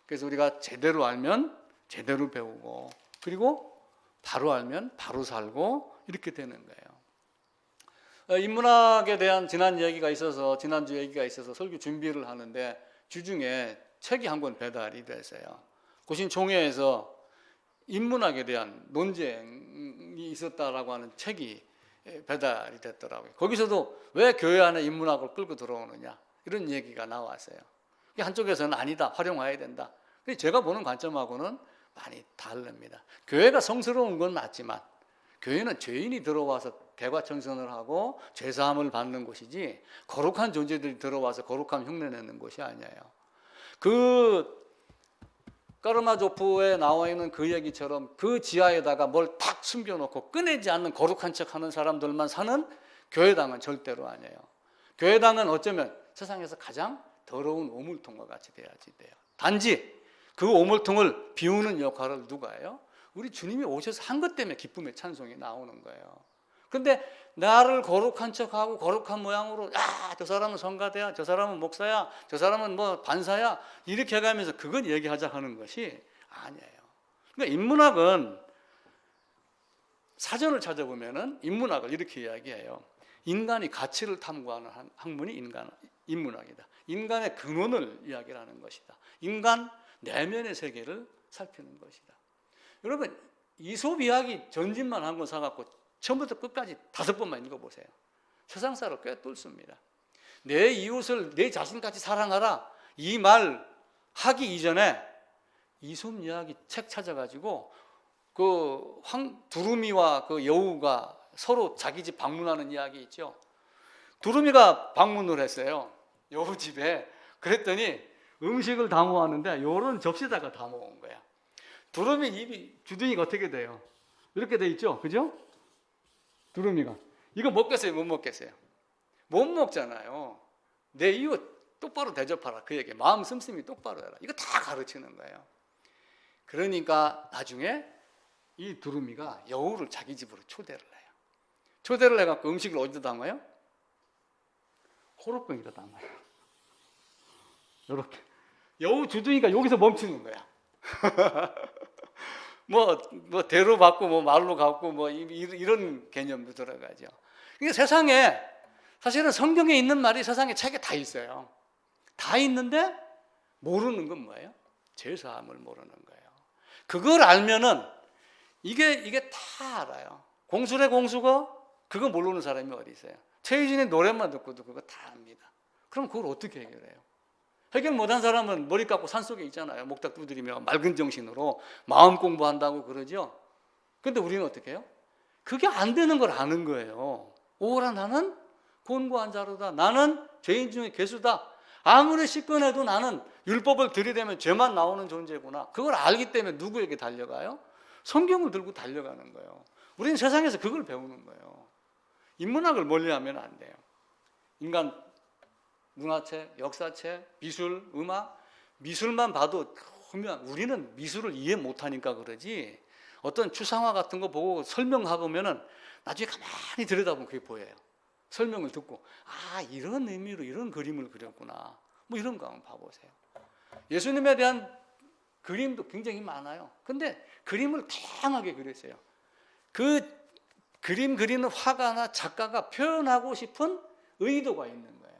그래서 우리가 제대로 알면 제대로 배우고 그리고 바로 알면 바로 살고 이렇게 되는 거예요. 인문학에 대한 지난주 얘기가 있어서 설교 준비를 하는데 주중에 책이 한 권 배달이 됐어요. 고신총회에서 인문학에 대한 논쟁이 있었다라고 하는 책이 배달이 됐더라고요. 거기서도 왜 교회 안에 인문학을 끌고 들어오느냐 이런 얘기가 나왔어요. 한쪽에서는 아니다, 활용해야 된다. 제가 보는 관점하고는 많이 다릅니다. 교회가 성스러운 건 맞지만 교회는 죄인이 들어와서 대과청선을 하고 죄사함을 받는 곳이지 거룩한 존재들이 들어와서 거룩함 흉내내는 곳이 아니에요. 그 까르마조프에 나와 있는 그 얘기처럼 그 지하에다가 뭘 탁 숨겨놓고 꺼내지 않는 거룩한 척하는 사람들만 사는 교회당은 절대로 아니에요. 교회당은 어쩌면 세상에서 가장 더러운 오물통과 같이 돼야지 돼요. 단지 그 오물통을 비우는 역할을 누가 해요? 우리 주님이 오셔서 한 것 때문에 기쁨의 찬송이 나오는 거예요. 근데 나를 거룩한 척하고 거룩한 모양으로 저 사람은 성가대야, 저 사람은 목사야, 저 사람은 뭐 반사야 이렇게 해가면서 그걸 얘기하자 하는 것이 아니에요. 그러니까 인문학은 사전을 찾아보면은 인문학을 이렇게 이야기해요. 인간이 가치를 탐구하는 학문이 인문학이다. 인간의 근원을 이야기하는 것이다. 인간 내면의 세계를 살피는 것이다. 여러분 이솝 이야기 전집만 한 권 사갖고 처음부터 끝까지 5번만 읽어보세요. 세상사를 꽤 뚫습니다. 내 이웃을 내 자신같이 사랑하라 이 말 하기 이전에 이솝 이야기 책 찾아가지고 그 두루미와 그 여우가 서로 자기 집 방문하는 이야기 있죠. 두루미가 방문을 했어요. 여우 집에. 그랬더니 음식을 담아왔는데 이런 접시에다가 담아온 거야. 두루미 입이 주둥이가 어떻게 돼요? 이렇게 돼 있죠, 그죠? 두루미가 이거 먹겠어요, 못 먹겠어요? 못 먹잖아요. 내 이웃 똑바로 대접하라 그 얘기. 마음 씀씀이 똑바로 해라. 이거 다 가르치는 거예요. 그러니까 나중에 이 두루미가 여우를 자기 집으로 초대를 해요. 초대를 해갖고 음식을 어디다 담아요? 호로병에다 담아요. 이렇게 여우 주둥이가 여기서 멈추는 거야. 뭐 대로 받고 뭐 말로 갖고 뭐 이런 개념도 들어가죠. 그러니까 세상에 사실은 성경에 있는 말이 세상에 책에 다 있어요. 다 있는데 모르는 건 뭐예요? 죄사함을 모르는 거예요. 그걸 알면은 이게 다 알아요. 공술의 공수거 그거 모르는 사람이 어디 있어요? 최유진의 노래만 듣고도 그거 다 압니다. 그럼 그걸 어떻게 해결해요? 해결 못한 사람은 머리 깎고 산속에 있잖아요. 목탁 두드리며 맑은 정신으로 마음 공부한다고 그러죠. 근데 우리는 어떻게 해요? 그게 안 되는 걸 아는 거예요. 오라 나는 곤고한 자로다. 나는 죄인 중에 괴수다. 아무리 시건해도 나는 율법을 들이대면 죄만 나오는 존재구나. 그걸 알기 때문에 누구에게 달려가요? 성경을 들고 달려가는 거예요. 우리는 세상에서 그걸 배우는 거예요. 인문학을 멀리하면 안 돼요. 인간 문화책, 역사책, 미술, 음악, 미술만 봐도 우리는 미술을 이해 못하니까 그러지 어떤 추상화 같은 거 보고 설명하면은 나중에 가만히 들여다보면 그게 보여요. 설명을 듣고 이런 의미로 이런 그림을 그렸구나. 뭐 이런 거 한번 봐보세요. 예수님에 대한 그림도 굉장히 많아요. 근데 그림을 다양하게 그렸어요. 그 그림 그리는 화가나 작가가 표현하고 싶은 의도가 있는 거예요.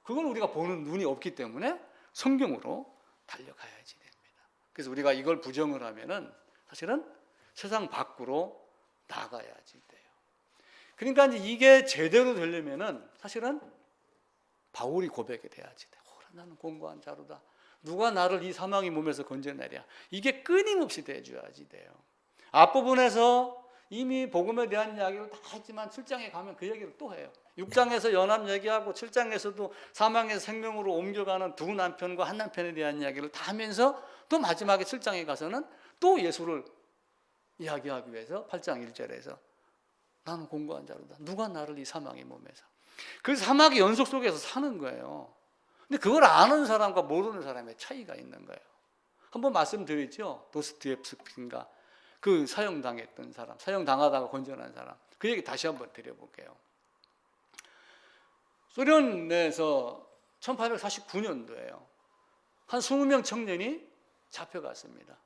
그걸 우리가 보는 눈이 없기 때문에 성경으로 달려가야지 됩니다. 그래서 우리가 이걸 부정을 하면은 사실은 세상 밖으로 나가야지 돼요. 그러니까 이제 이게 제대로 되려면은 사실은 바울이 고백이 돼야지. 나는 공고한 자로다. 누가 나를 이 사망의 몸에서 건져내랴. 이게 끊임없이 돼줘야지 돼요. 앞부분에서 이미 복음에 대한 이야기를 다 했지만 7장에 가면 그 얘기를 또 해요. 6장에서 연합 얘기하고 7장에서도 사망에서 생명으로 옮겨가는 두 남편과 한 남편에 대한 이야기를 다 하면서 또 마지막에 7장에 가서는 또 예수를 이야기하기 위해서 8장 1절에서 나는 공고한 자로다. 누가 나를 이 사망의 몸에서. 그 사막의 연속 속에서 사는 거예요. 근데 그걸 아는 사람과 모르는 사람의 차이가 있는 거예요. 한번 말씀드렸죠. 도스토옙스키인가 그 사형당했던 사람, 사형당하다가 건져난 사람. 그 얘기 다시 한번 드려볼게요. 소련에서 1849년도에요. 한 20명 청년이 잡혀갔습니다.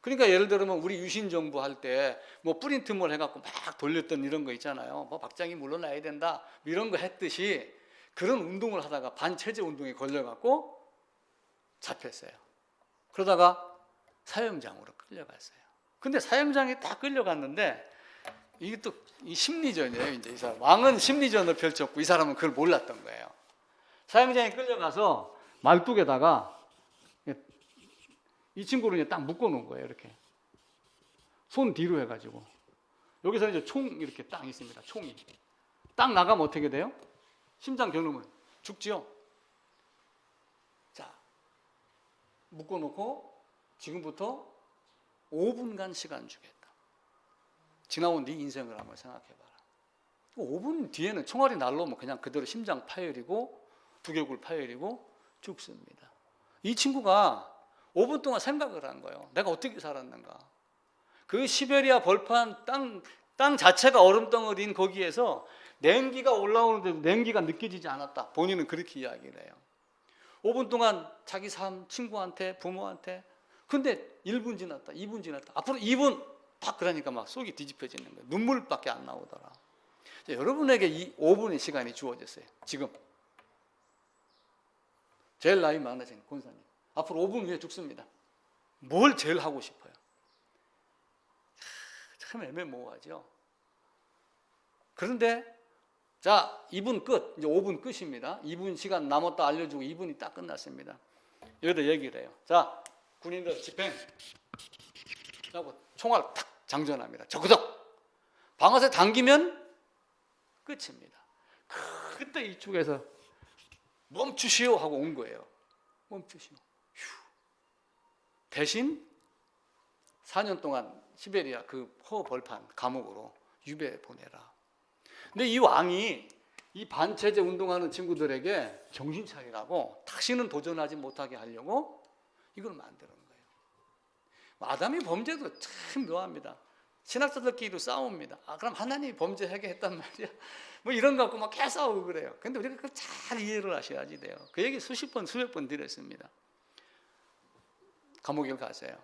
그러니까 예를 들면 우리 유신 정부 할 때 뭐 프린트물 해갖고 막 돌렸던 이런 거 있잖아요. 뭐 박정희 물러나야 된다 이런 거 했듯이 그런 운동을 하다가 반체제 운동에 걸려갖고 잡혔어요. 그러다가 사형장으로 끌려갔어요. 근데 사형장에 딱 끌려갔는데 이게 또 이 심리전이에요. 이제 이 사람 왕은 심리전을 펼쳤고 이 사람은 그걸 몰랐던 거예요. 사형장에 끌려가서 말뚝에다가 이 친구를 이제 딱 묶어놓은 거예요. 이렇게 손 뒤로 해가지고 여기서 이제 총 이렇게 딱 있습니다. 총이 딱 나가면 어떻게 돼요? 심장 겨누면 죽지요. 자, 묶어놓고 지금부터 5분간 시간 주겠다. 지나온 네 인생을 한번 생각해봐라. 5분 뒤에는 총알이 날라오면 그냥 그대로 심장 파열이고 두개골 파열이고 죽습니다. 이 친구가 5분 동안 생각을 한 거예요. 내가 어떻게 살았는가. 그 시베리아 벌판 땅 자체가 얼음덩어리인 거기에서 냉기가 올라오는데 냉기가 느껴지지 않았다. 본인은 그렇게 이야기를 해요. 5분 동안 자기 삶, 친구한테, 부모한테. 근데 1분 지났다, 2분 지났다. 앞으로 2분 팍 그러니까 막 속이 뒤집혀지는 거예요. 눈물밖에 안 나오더라. 자, 여러분에게 이 5분의 시간이 주어졌어요. 지금. 제일 나이 많으신 권사님. 앞으로 5분 후에 죽습니다. 뭘 제일 하고 싶어요? 참 애매모호하죠. 그런데 자, 2분 끝. 이제 5분 끝입니다. 2분 시간 남았다 알려주고 2분이 딱 끝났습니다. 여기다 얘기를 해요. 자, 군인들 집행. 하고 총알 탁 장전합니다. 저그덕. 방아쇠 당기면 끝입니다. 그때 이쪽에서 멈추시오 하고 온 거예요. 멈추시오. 대신 4년 동안 시베리아 그 허벌판 감옥으로 유배 보내라. 근데 이 왕이 이 반체제 운동하는 친구들에게 정신 차리라고 다시는 도전하지 못하게 하려고 이걸 만드는 거예요. 아담이 범죄도 참 묘합니다. 신학자들끼리도 싸웁니다. 그럼 하나님이 범죄하게 했단 말이야. 뭐 이런 거 갖고 막 계속 싸우고 그래요. 근데 우리가 그걸 잘 이해를 하셔야지 돼요. 그 얘기 수십 번, 수백 번 드렸습니다. 감옥에 가세요.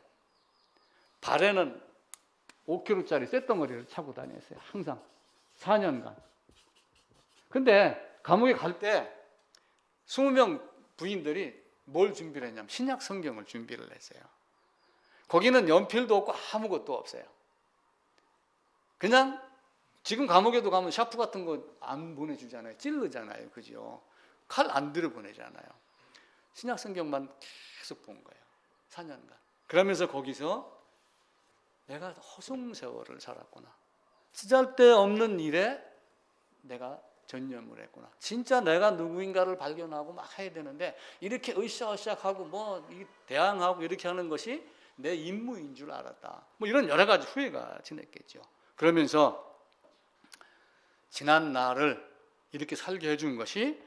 발에는 5kg짜리 쇳덩어리를 차고 다녔어요. 항상 4년간. 근데 감옥에 갈 때 20명 부인들이 뭘 준비를 했냐면 신약 성경을 준비를 했어요. 거기는 연필도 없고 아무것도 없어요. 그냥 지금 감옥에도 가면 샤프 같은 거 안 보내주잖아요. 찌르잖아요. 그죠? 칼 안 들어 보내잖아요. 신약 성경만 계속 본 거예요. 4년간. 그러면서 거기서 내가 허송세월을 살았구나. 쓰잘데없는 일에 내가 전념을 했구나. 진짜 내가 누구인가를 발견하고 막 해야 되는데 이렇게 으쌰으쌰하고 뭐 대항하고 이렇게 하는 것이 내 임무인 줄 알았다. 뭐 이런 여러 가지 후회가 지냈겠죠. 그러면서 지난 날을 이렇게 살게 해준 것이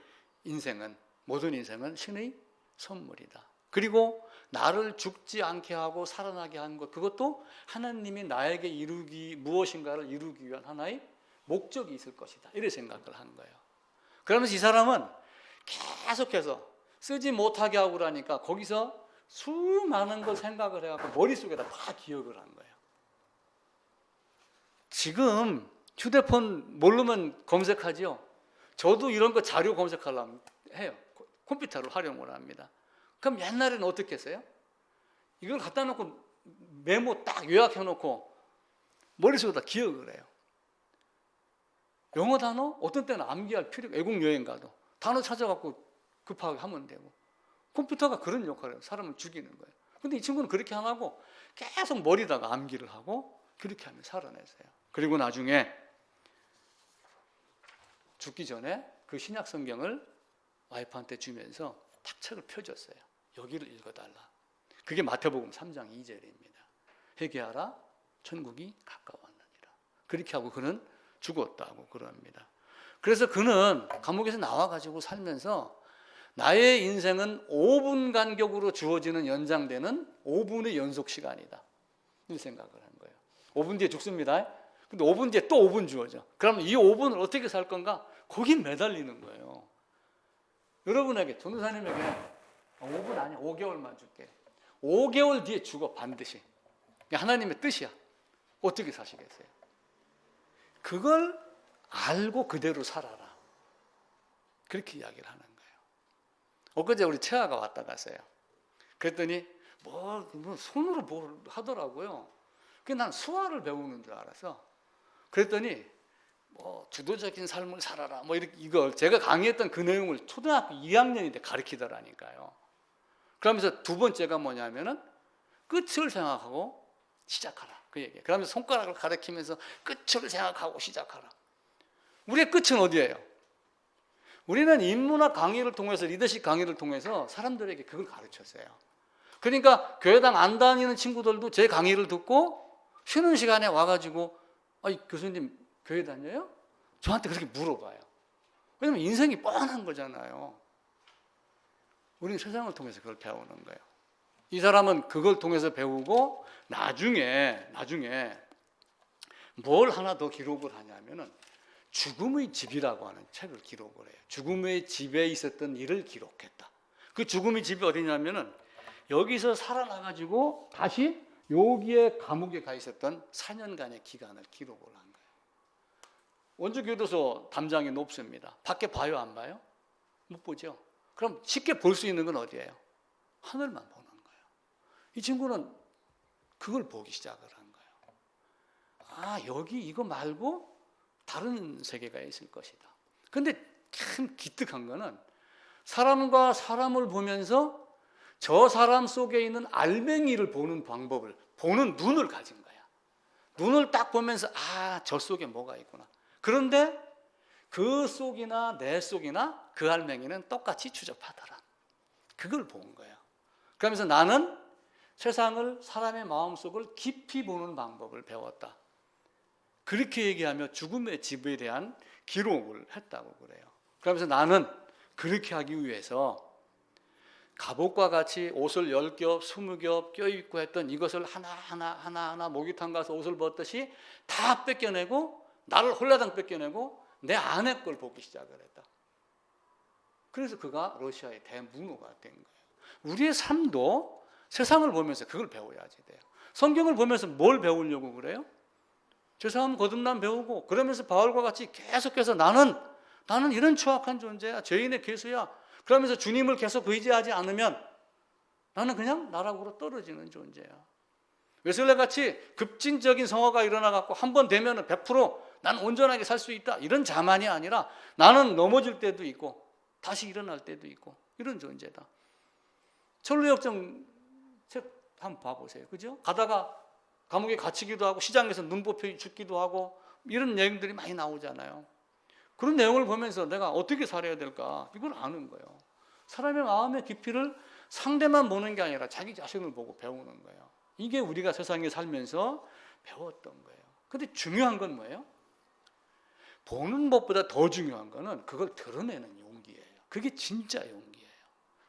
모든 인생은 신의 선물이다. 그리고 나를 죽지 않게 하고 살아나게 한 것, 그것도 하나님이 나에게 무엇인가를 이루기 위한 하나의 목적이 있을 것이다. 이런 생각을 한 거예요. 그러면서 이 사람은 계속해서 쓰지 못하게 하고 그러니까 거기서 수많은 걸 생각을 해갖고 머릿속에다 다 기억을 한 거예요. 지금 휴대폰 모르면 검색하지요. 저도 이런 거 자료 검색하려면 해요. 컴퓨터를 활용을 합니다. 그럼 옛날에는 어떻게 했어요? 이걸 갖다 놓고 메모 딱 요약해놓고 머릿속에다 기억을 해요. 영어 단어 어떤 때는 암기할 필요가 외국 여행 가도 단어 찾아갖고 급하게 하면 되고. 컴퓨터가 그런 역할을 해요. 사람을 죽이는 거예요. 근데 이 친구는 그렇게 안 하고 계속 머리다가 암기를 하고 그렇게 하면 살아냈어요. 그리고 나중에 죽기 전에 그 신약 성경을 와이프한테 주면서 딱 책을 펴줬어요. 여기를 읽어달라. 그게 마태복음 3장 2절입니다. 회개하라, 천국이 가까웠느니라. 그렇게 하고 그는 죽었다고 그럽니다. 그래서 그는 감옥에서 나와가지고 살면서 나의 인생은 5분 간격으로 주어지는 연장되는 5분의 연속 시간이다. 이 생각을 한 거예요. 5분 뒤에 죽습니다. 근데 5분 뒤에 또 5분 주어져. 그러면 이 5분을 어떻게 살 건가? 거기 매달리는 거예요. 여러분에게, 전도사님에게 5분 아니야, 5개월만 줄게. 5개월 뒤에 죽어, 반드시. 하나님의 뜻이야. 어떻게 사시겠어요? 그걸 알고 그대로 살아라. 그렇게 이야기를 하는 거예요. 엊그제 우리 채아가 왔다 갔어요. 그랬더니 뭐 손으로 뭘 하더라고요. 난 수화를 배우는 줄 알았어. 그랬더니 뭐 주도적인 삶을 살아라. 뭐 이걸 제가 강의했던 그 내용을 초등학교 2학년인데 가르치더라니까요. 그러면서 두 번째가 뭐냐면은 끝을 생각하고 시작하라. 그 얘기예요. 그러면서 손가락을 가리키면서 끝을 생각하고 시작하라. 우리의 끝은 어디예요? 우리는 인문학 강의를 통해서, 리더십 강의를 통해서 사람들에게 그걸 가르쳤어요. 그러니까 교회당 안 다니는 친구들도 제 강의를 듣고 쉬는 시간에 와가지고 교수님 교회 다녀요? 저한테 그렇게 물어봐요. 왜냐면 인생이 뻔한 거잖아요. 우리는 세상을 통해서 그걸 배우는 거예요. 이 사람은 그걸 통해서 배우고 나중에 뭘 하나 더 기록을 하냐면은 죽음의 집이라고 하는 책을 기록을 해요. 죽음의 집에 있었던 일을 기록했다. 그 죽음의 집이 어디냐면은 여기서 살아나가지고 다시 여기에 감옥에 가 있었던 4년간의 기간을 기록을 한 거예요. 원주교도소 담장이 높습니다. 밖에 봐요, 안 봐요? 못 보죠. 그럼 쉽게 볼 수 있는 건 어디예요? 하늘만 보는 거예요. 이 친구는 그걸 보기 시작을 한 거예요. 여기 이거 말고 다른 세계가 있을 것이다. 근데 참 기특한 거는 사람과 사람을 보면서 저 사람 속에 있는 알맹이를 보는 방법을, 보는 눈을 가진 거야. 눈을 딱 보면서 저 속에 뭐가 있구나. 그런데 그 속이나 내 속이나 그 알맹이는 똑같이 추접하더라. 그걸 본 거야. 그러면서 나는 세상을, 사람의 마음속을 깊이 보는 방법을 배웠다. 그렇게 얘기하며 죽음의 집에 대한 기록을 했다고 그래요. 그러면서 나는 그렇게 하기 위해서 갑옷과 같이 옷을 10겹, 20겹 껴입고 했던 이것을 하나하나 목욕탕 가서 옷을 벗듯이 다 뺏겨내고, 나를 홀라당 뺏겨내고 내 안의 걸 보기 시작을 했다. 그래서 그가 러시아의 대문호가 된 거예요. 우리의 삶도 세상을 보면서 그걸 배워야지 돼요. 성경을 보면서 뭘 배우려고 그래요? 죄사함 거듭남 배우고, 그러면서 바울과 같이 계속해서 나는 이런 추악한 존재야, 죄인의 괴수야. 그러면서 주님을 계속 의지하지 않으면 나는 그냥 나락으로 떨어지는 존재야. 웨슬레 같이 급진적인 성화가 일어나갖고 한 번 되면 100% 난 온전하게 살 수 있다, 이런 자만이 아니라 나는 넘어질 때도 있고 다시 일어날 때도 있고 이런 존재다. 철로역정 책 한번 봐보세요. 그죠? 가다가 감옥에 갇히기도 하고 시장에서 눈 뽑혀 죽기도 하고 이런 내용들이 많이 나오잖아요. 그런 내용을 보면서 내가 어떻게 살아야 될까, 이걸 아는 거예요. 사람의 마음의 깊이를 상대만 보는 게 아니라 자기 자신을 보고 배우는 거예요. 이게 우리가 세상에 살면서 배웠던 거예요. 근데 중요한 건 뭐예요? 보는 것보다 더 중요한 거는 그걸 드러내는 용기예요. 그게 진짜 용기예요.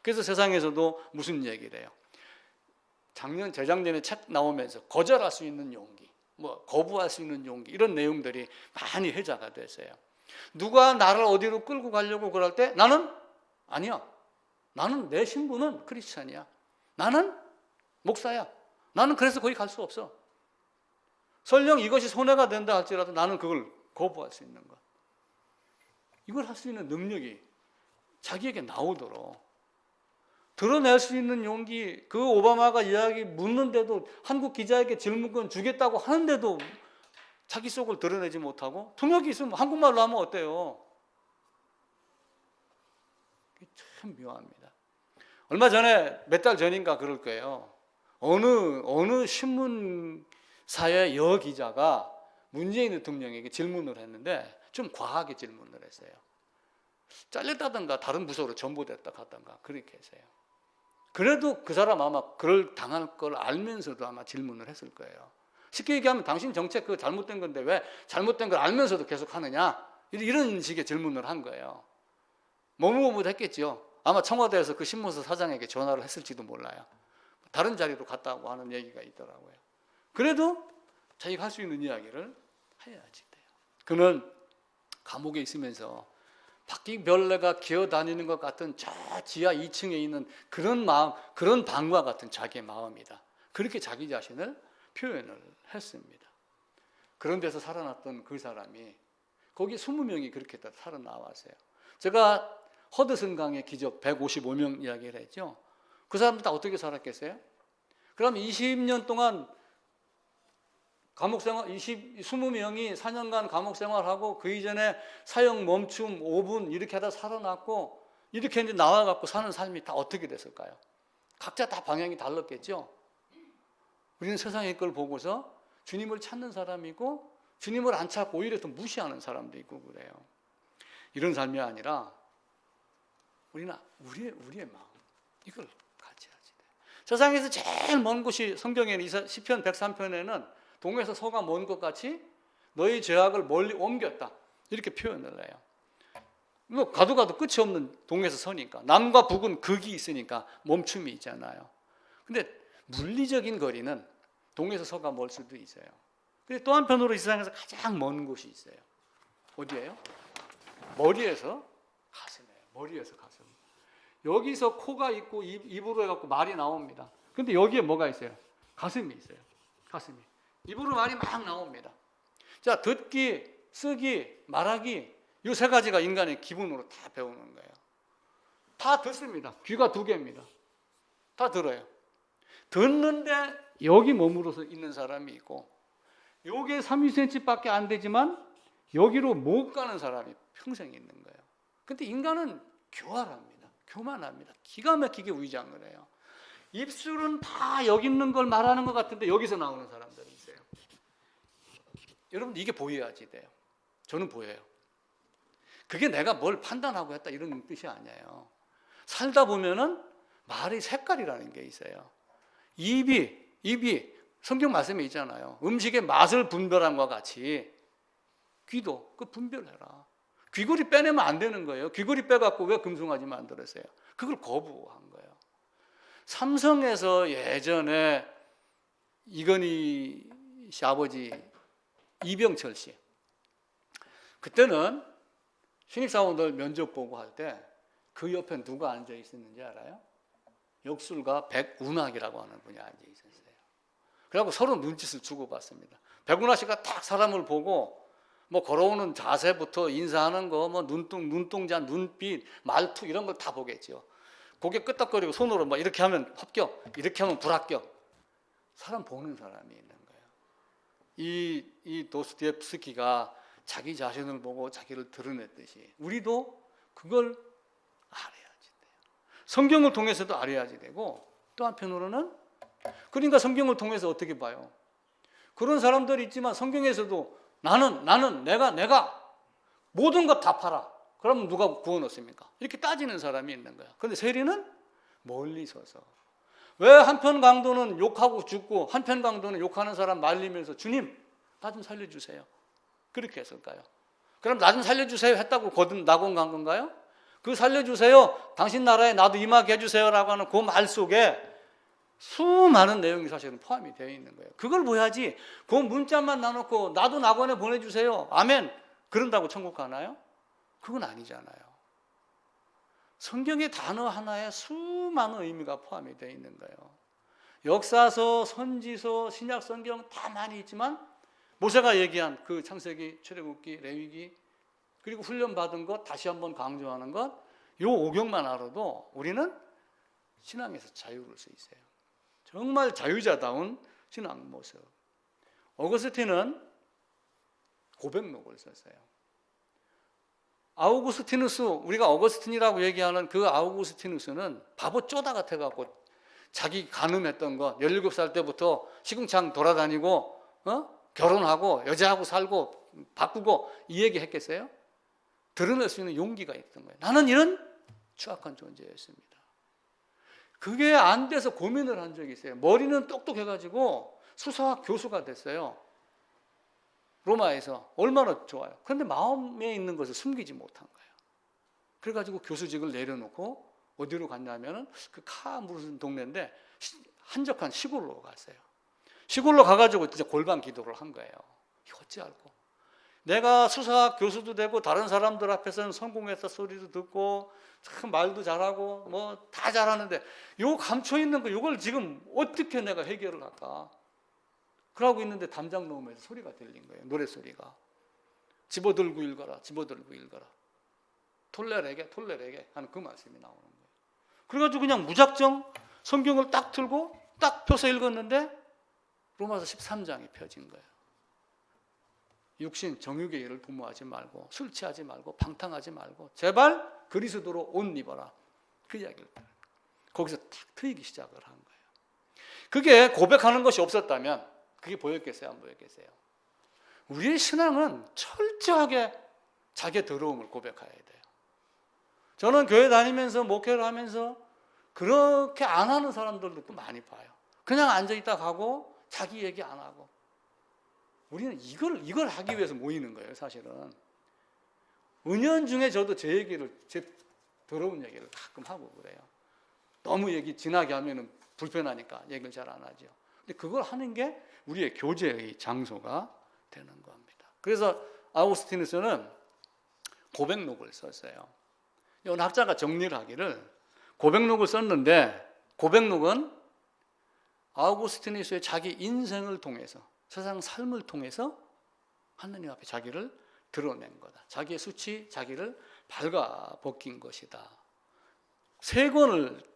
그래서 세상에서도 무슨 얘기를 해요? 재작년에 책 나오면서 거절할 수 있는 용기, 거부할 수 있는 용기, 이런 내용들이 많이 회자가 됐어요. 누가 나를 어디로 끌고 가려고 그럴 때 나는 아니야. 나는 내 신분은 크리스찬이야. 나는 목사야. 나는 그래서 거기 갈 수 없어. 설령 이것이 손해가 된다 할지라도 나는 그걸 거부할 수 있는 것. 이걸 할 수 있는 능력이 자기에게 나오도록 드러낼 수 있는 용기. 그 오바마가 이야기 묻는데도, 한국 기자에게 질문권 주겠다고 하는데도 자기 속을 드러내지 못하고, 통역이 있으면 한국말로 하면 어때요? 참 묘합니다. 얼마 전에 몇 달 전인가 그럴 거예요. 어느 신문사의 여기자가 문재인 대통령에게 질문을 했는데 좀 과하게 질문을 했어요. 잘렸다든가 다른 부서로 전보됐다 하던가 그렇게 했어요. 그래도 그 사람 아마 그럴 당할 걸 알면서도 아마 질문을 했을 거예요. 쉽게 얘기하면 당신 정책 그거 잘못된 건데 왜 잘못된 걸 알면서도 계속 하느냐, 이런 식의 질문을 한 거예요. 머뭇머뭇했겠죠. 아마 청와대에서 그 신문사 사장에게 전화를 했을지도 몰라요. 다른 자리로 갔다고 하는 얘기가 있더라고요. 그래도 자기가 할 수 있는 이야기를 해야지 돼요. 그는 감옥에 있으면서 바퀴벌레가 기어다니는 것 같은 저 지하 2층에 있는 그런 마음, 그런 방과 같은 자기의 마음이다. 그렇게 자기 자신을 표현을 했습니다. 그런 데서 살아났던 그 사람이 거기 20명이 그렇게 다 살아나왔어요. 제가 허드슨 강의 기적 155명 이야기를 했죠. 그 사람들 다 어떻게 살았겠어요? 그럼 20년 동안 감옥생활 20명이 4년간 감옥생활하고 그 이전에 사형 멈춤 5분 이렇게 하다 살아났고 이렇게 했는데 나와갖고 사는 삶이 다 어떻게 됐을까요? 각자 다 방향이 달랐겠죠. 우리는 세상의 걸 보고서 주님을 찾는 사람이고 주님을 안 찾고 오히려 더 무시하는 사람도 있고 그래요. 이런 삶이 아니라 우리는 우리의 마음 이걸 같이 하지 돼요. 세상에서 제일 먼 곳이 성경에는 시편 103편에는 동에서 서가 먼 것 같이 너희 죄악을 멀리 옮겼다 이렇게 표현을 해요. 뭐 가도 끝이 없는 동에서 서니까 남과 북은 극이 있으니까 멈춤이 있잖아요. 근데 물리적인 거리는 동에서 서가 멀 수도 있어요. 근데 또 한편으로 이 세상에서 가장 먼 곳이 있어요. 어디예요? 머리에서 가슴이에요. 머리에서 가슴. 여기서 코가 있고 입으로 해갖고 말이 나옵니다. 근데 여기에 뭐가 있어요? 가슴이 있어요. 가슴이. 입으로 말이 막 나옵니다. 자, 듣기, 쓰기, 말하기 이 세 가지가 인간의 기본으로 다 배우는 거예요. 다 듣습니다. 귀가 2개입니다. 다 들어요. 듣는데 여기 머무러서 있는 사람이 있고 여기에 32cm밖에 안 되지만 여기로 못 가는 사람이 평생 있는 거예요. 근데 인간은 교활합니다. 교만합니다. 기가 막히게 위장을 해요. 입술은 다 여기 있는 걸 말하는 것 같은데 여기서 나오는 사람들이 있어요. 여러분 이게 보여야지 돼요. 저는 보여요. 그게 내가 뭘 판단하고 했다 이런 뜻이 아니에요. 살다 보면은 말의 색깔이라는 게 있어요. 입이 성경 말씀에 있잖아요. 음식의 맛을 분별함과 같이 귀도 그 분별해라. 귀걸이 빼내면 안 되는 거예요. 귀걸이 빼갖고 왜 금송아지 만들었어요? 그걸 거부한 거예요. 삼성에서 예전에 이건희 씨 아버지 이병철 씨 그때는 신입사원들 면접 보고 할 때 그 옆에 누가 앉아 있었는지 알아요? 역술가 백운학이라고 하는 분이 앉아 있었어요. 그래갖고 서로 눈짓을 주고받습니다. 백운학 씨가 딱 사람을 보고 뭐 걸어오는 자세부터 인사하는 거, 뭐 눈동자, 눈빛, 말투 이런 걸 다 보겠죠. 고개 끄덕거리고 손으로 막 이렇게 하면 합격, 이렇게 하면 불합격. 사람 보는 사람이 있는 거예요. 이 도스토옙스키가 자기 자신을 보고 자기를 드러냈듯이 우리도 그걸 알아야지 돼요. 성경을 통해서도 알아야지 되고 또 한편으로는 그러니까 성경을 통해서 어떻게 봐요? 그런 사람들이 있지만 성경에서도 나는 내가 모든 것 다 팔아. 그럼 누가 구워 넣습니까? 이렇게 따지는 사람이 있는 거야. 그런데 세리는 멀리 서서 왜 한편 강도는 욕하고 죽고 한편 강도는 욕하는 사람 말리면서 주님 나 좀 살려주세요. 그렇게 했을까요? 그럼 나 좀 살려주세요 했다고 낙원 간 건가요? 그 살려주세요 당신 나라에 나도 임하게 해주세요라고 하는 그 말 속에 수많은 내용이 사실은 포함이 되어 있는 거예요. 그걸 보야지 그 문자만 나놓고 나도 낙원에 보내주세요 아멘 그런다고 천국 가나요? 그건 아니잖아요. 성경의 단어 하나에 수많은 의미가 포함이 되어 있는 거예요. 역사서, 선지서, 신약 성경 다 많이 있지만 모세가 얘기한 그 창세기, 출애굽기, 레위기 그리고 훈련받은 것 다시 한번 강조하는 것 요 5경만 알아도 우리는 신앙에서 자유로울 수 있어요. 정말 자유자다운 신앙 모습. 어거스틴은 고백록을 썼어요. 아우구스티누스, 우리가 어거스틴이라고 얘기하는 그 아우구스티누스는 바보 쪼다 같아갖고 자기 간음했던 거 17살 때부터 시궁창 돌아다니고 결혼하고 여자하고 살고 바꾸고 이 얘기 했겠어요? 드러낼 수 있는 용기가 있던 거예요. 나는 이런 추악한 존재였습니다. 그게 안 돼서 고민을 한 적이 있어요. 머리는 똑똑해가지고 수사학 교수가 됐어요. 로마에서. 얼마나 좋아요. 그런데 마음에 있는 것을 숨기지 못한 거예요. 그래가지고 교수직을 내려놓고 어디로 갔냐면은 그 무슨 동네인데 한적한 시골로 갔어요. 시골로 가가지고 진짜 골방 기도를 한 거예요. 이거 어찌할꼬. 내가 수사학 교수도 되고 다른 사람들 앞에서는 성공했다 소리도 듣고 참 말도 잘하고 뭐 다 잘하는데 요 감춰 있는 거 이걸 지금 어떻게 내가 해결을 할까? 그러고 있는데 담장 너머에서 소리가 들린 거예요. 노래소리가. 집어들고 읽어라. 집어들고 읽어라. 톨레레게 톨레레게 하는 그 말씀이 나오는 거예요. 그래가지고 그냥 무작정 성경을 딱 틀고 딱 펴서 읽었는데 로마서 13장이 펴진 거예요. 육신 정욕의 일을 도모하지 말고 술 취하지 말고 방탕하지 말고 제발 그리스도로 옷 입어라. 그 이야기를 거기서 탁 트이기 시작을 한 거예요. 그게 고백하는 것이 없었다면 그게 보였겠어요? 안 보였겠어요? 우리의 신앙은 철저하게 자기의 더러움을 고백해야 돼요. 저는 교회 다니면서 목회를 하면서 그렇게 안 하는 사람들도 많이 봐요. 그냥 앉아있다 가고 자기 얘기 안 하고. 우리는 이걸 하기 위해서 모이는 거예요, 사실은. 은연중에 저도 제 더러운 얘기를 가끔 하고 그래요. 너무 얘기 진하게 하면 불편하니까 얘기를 잘 안 하죠. 근데 그걸 하는 게 우리의 교제의 장소가 되는 겁니다. 그래서 아우구스티누스는 고백록을 썼어요. 어느 학자가 정리를 하기를 고백록을 썼는데 고백록은 아우구스티누스의 자기 인생을 통해서 세상 삶을 통해서 하느님 앞에 자기를 드러낸 거다. 자기의 수치, 자기를 발가벗긴 것이다.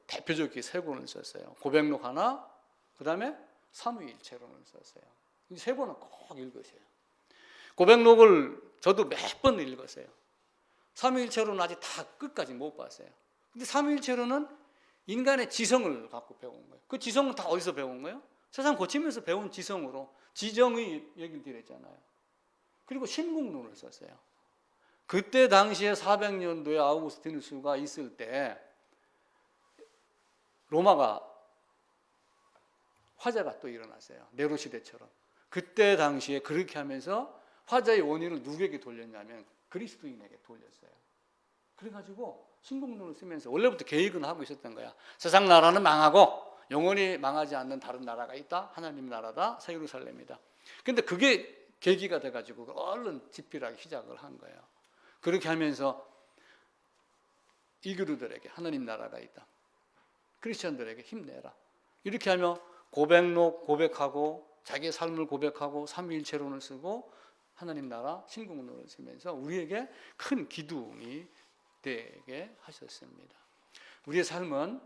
대표적인 세 권을 썼어요. 고백록 하나, 그 다음에 사무엘체론을 썼어요. 이 세 권은 꼭 읽으세요. 고백록을 저도 몇 번 읽었어요. 사무엘체론은 아직 다 끝까지 못 봤어요. 근데 사무엘체론은 인간의 지성을 갖고 배운 거예요. 그 지성은 다 어디서 배운 거예요? 세상 고치면서 배운 지성으로 지정의 얘기를 드렸잖아요. 그리고 신국론을 썼어요. 그때 당시에 400년도에 아우구스티누스가 있을 때 로마가 화재가 또 일어났어요. 네로 시대처럼. 그때 당시에 그렇게 하면서 화재의 원인을 누구에게 돌렸냐면 그리스도인에게 돌렸어요. 그래가지고 신국론을 쓰면서 원래부터 계획은 하고 있었던 거야. 세상 나라는 망하고 영원히 망하지 않는 다른 나라가 있다. 하나님 나라다. 새 예루살렘이다. 근데 그게 계기가 돼가지고 얼른 집필하기 시작을 한 거예요. 그렇게 하면서 이교류들에게 하나님 나라가 있다. 크리스천들에게 힘내라. 이렇게 하며 고백록 고백하고 자기의 삶을 고백하고 삼위일체론을 쓰고 하나님 나라 신국론을 쓰면서 우리에게 큰 기둥이 되게 하셨습니다. 우리의 삶은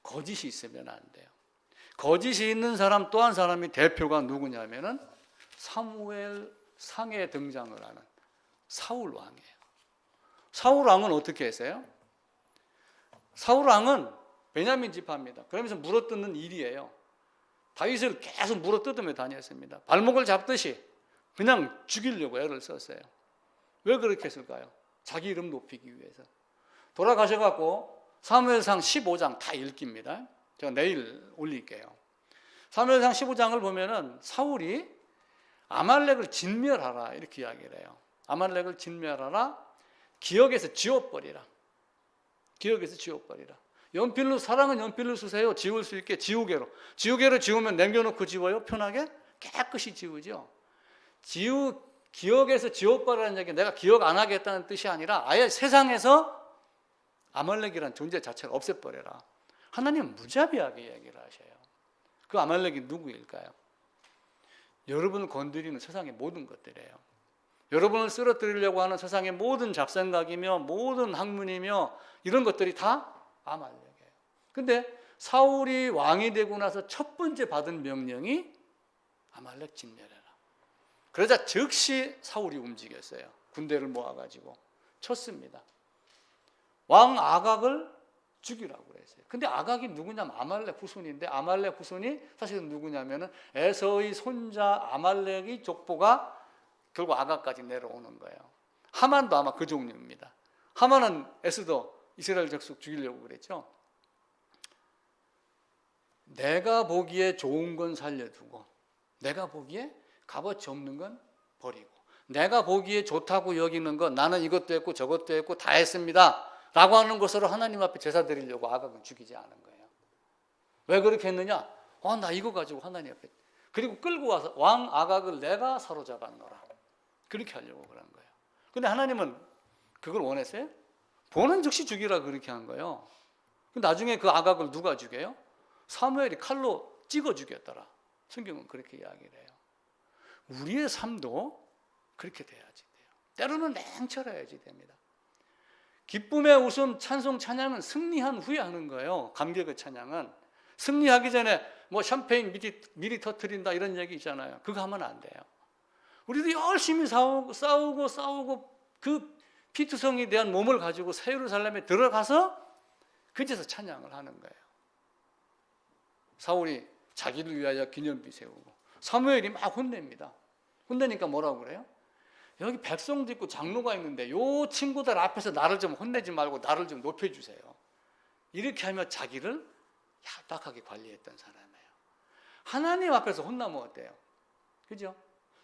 거짓이 있으면 안 돼요. 거짓이 있는 사람 또 한 사람이 대표가 누구냐면은 사무엘 상에 등장을 하는 사울 왕이에요. 사울 왕은 어떻게 했어요? 사울 왕은 베냐민 지파입니다. 그러면서 물어뜯는 일이에요. 다윗을 계속 물어뜯으며 다녔습니다. 발목을 잡듯이 그냥 죽이려고 애를 썼어요. 왜 그렇게 했을까요? 자기 이름 높이기 위해서. 돌아가셔갖고 사무엘상 15장 다 읽깁니다. 제가 내일 올릴게요. 사무엘상 15장을 보면은 사울이 아말렉을 진멸하라 이렇게 이야기를 해요. 아말렉을 진멸하라. 기억에서 지워버리라. 기억에서 지워버리라. 연필로 사랑은 연필로 쓰세요. 지울 수 있게 지우개로. 지우개로 지우면 남겨놓고 지워요? 편하게? 깨끗이 지우죠. 기억에서 지워버리라는 얘기 내가 기억 안 하겠다는 뜻이 아니라 아예 세상에서 아말렉이라는 존재 자체를 없애버려라. 하나님은 무자비하게 얘기를 하셔요. 그 아말렉이 누구일까요? 여러분을 건드리는 세상의 모든 것들이에요. 여러분을 쓰러뜨리려고 하는 세상의 모든 잡생각이며 모든 학문이며 이런 것들이 다 아말렉이에요. 근데 사울이 왕이 되고 나서 첫 번째 받은 명령이 아말렉 진멸해라. 그러자 즉시 사울이 움직였어요. 군대를 모아가지고 쳤습니다. 왕 아각을 죽이라고 그랬어요. 근데 아각이 누구냐면 아말렉 후손인데, 아말렉 후손이 사실은 누구냐면은 에서의 손자 아말렉의 족보가 결국 아각까지 내려오는 거예요. 하만도 아마 그 종류입니다. 하만은 에스더 이스라엘 족속 죽이려고 그랬죠. 내가 보기에 좋은 건 살려두고, 내가 보기에 값어치 없는 건 버리고, 내가 보기에 좋다고 여기는 건 나는 이것도 했고 저것도 했고 다 했습니다 라고 하는 것으로 하나님 앞에 제사 드리려고 아각은 죽이지 않은 거예요. 왜 그렇게 했느냐? 나 이거 가지고 하나님 앞에, 그리고 끌고 와서 왕 아각을 내가 사로잡았노라, 그렇게 하려고 그런 거예요. 근데 하나님은 그걸 원했어요? 보는 즉시 죽이라 그렇게 한 거예요. 근데 나중에 그 아각을 누가 죽여요? 사무엘이 칼로 찍어 죽였더라. 성경은 그렇게 이야기를 해요. 우리의 삶도 그렇게 돼야지 돼요. 때로는 냉철해야지 됩니다. 기쁨의 웃음, 찬송, 찬양은 승리한 후에 하는 거예요. 감격의 찬양은 승리하기 전에 뭐 샴페인 미리 터뜨린다 이런 얘기 있잖아요. 그거 하면 안 돼요. 우리도 열심히 싸우고 그 피투성에 대한 몸을 가지고 새 예루살렘에 들어가서 그제서 찬양을 하는 거예요. 사울이 자기를 위하여 기념비 세우고, 사무엘이 막 혼냅니다. 혼내니까 뭐라고 그래요? 여기 백성도 있고 장로가 있는데 요 친구들 앞에서 나를 좀 혼내지 말고 나를 좀 높여주세요. 이렇게 하며 자기를 얄팍하게 관리했던 사람이에요. 하나님 앞에서 혼나면 어때요? 그죠?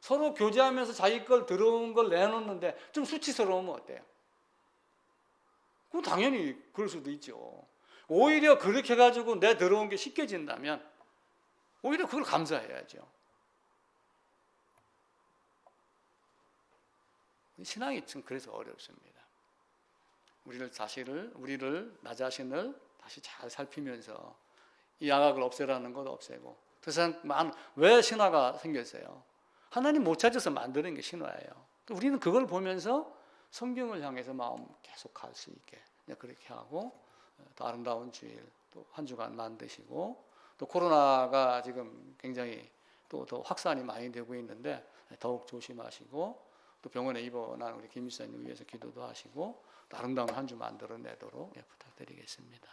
서로 교제하면서 자기 걸 들어온 걸 내놓는데 좀 수치스러우면 어때요? 그건 당연히 그럴 수도 있죠. 오히려 그렇게 가지고 내 들어온 게 씻겨진다면 오히려 그걸 감사해야죠. 신앙이 좀 그래서 어렵습니다. 우리를 나 자신을 다시 잘 살피면서 이 악을 없애라는 것 없애고. 그래서 왜 신화가 생겼어요? 하나님 못 찾아서 만드는 게 신화예요. 우리는 그걸 보면서 성경을 향해서 마음 계속 갈 수 있게 그렇게 하고, 또 아름다운 주일 또 한 주간 만드시고, 또 코로나가 지금 굉장히 또 더 확산이 많이 되고 있는데 더욱 조심하시고, 또 병원에 입원한 우리 김 목사님 위해서 기도도 하시고, 또 아름다운 한 주 만들어내도록 부탁드리겠습니다.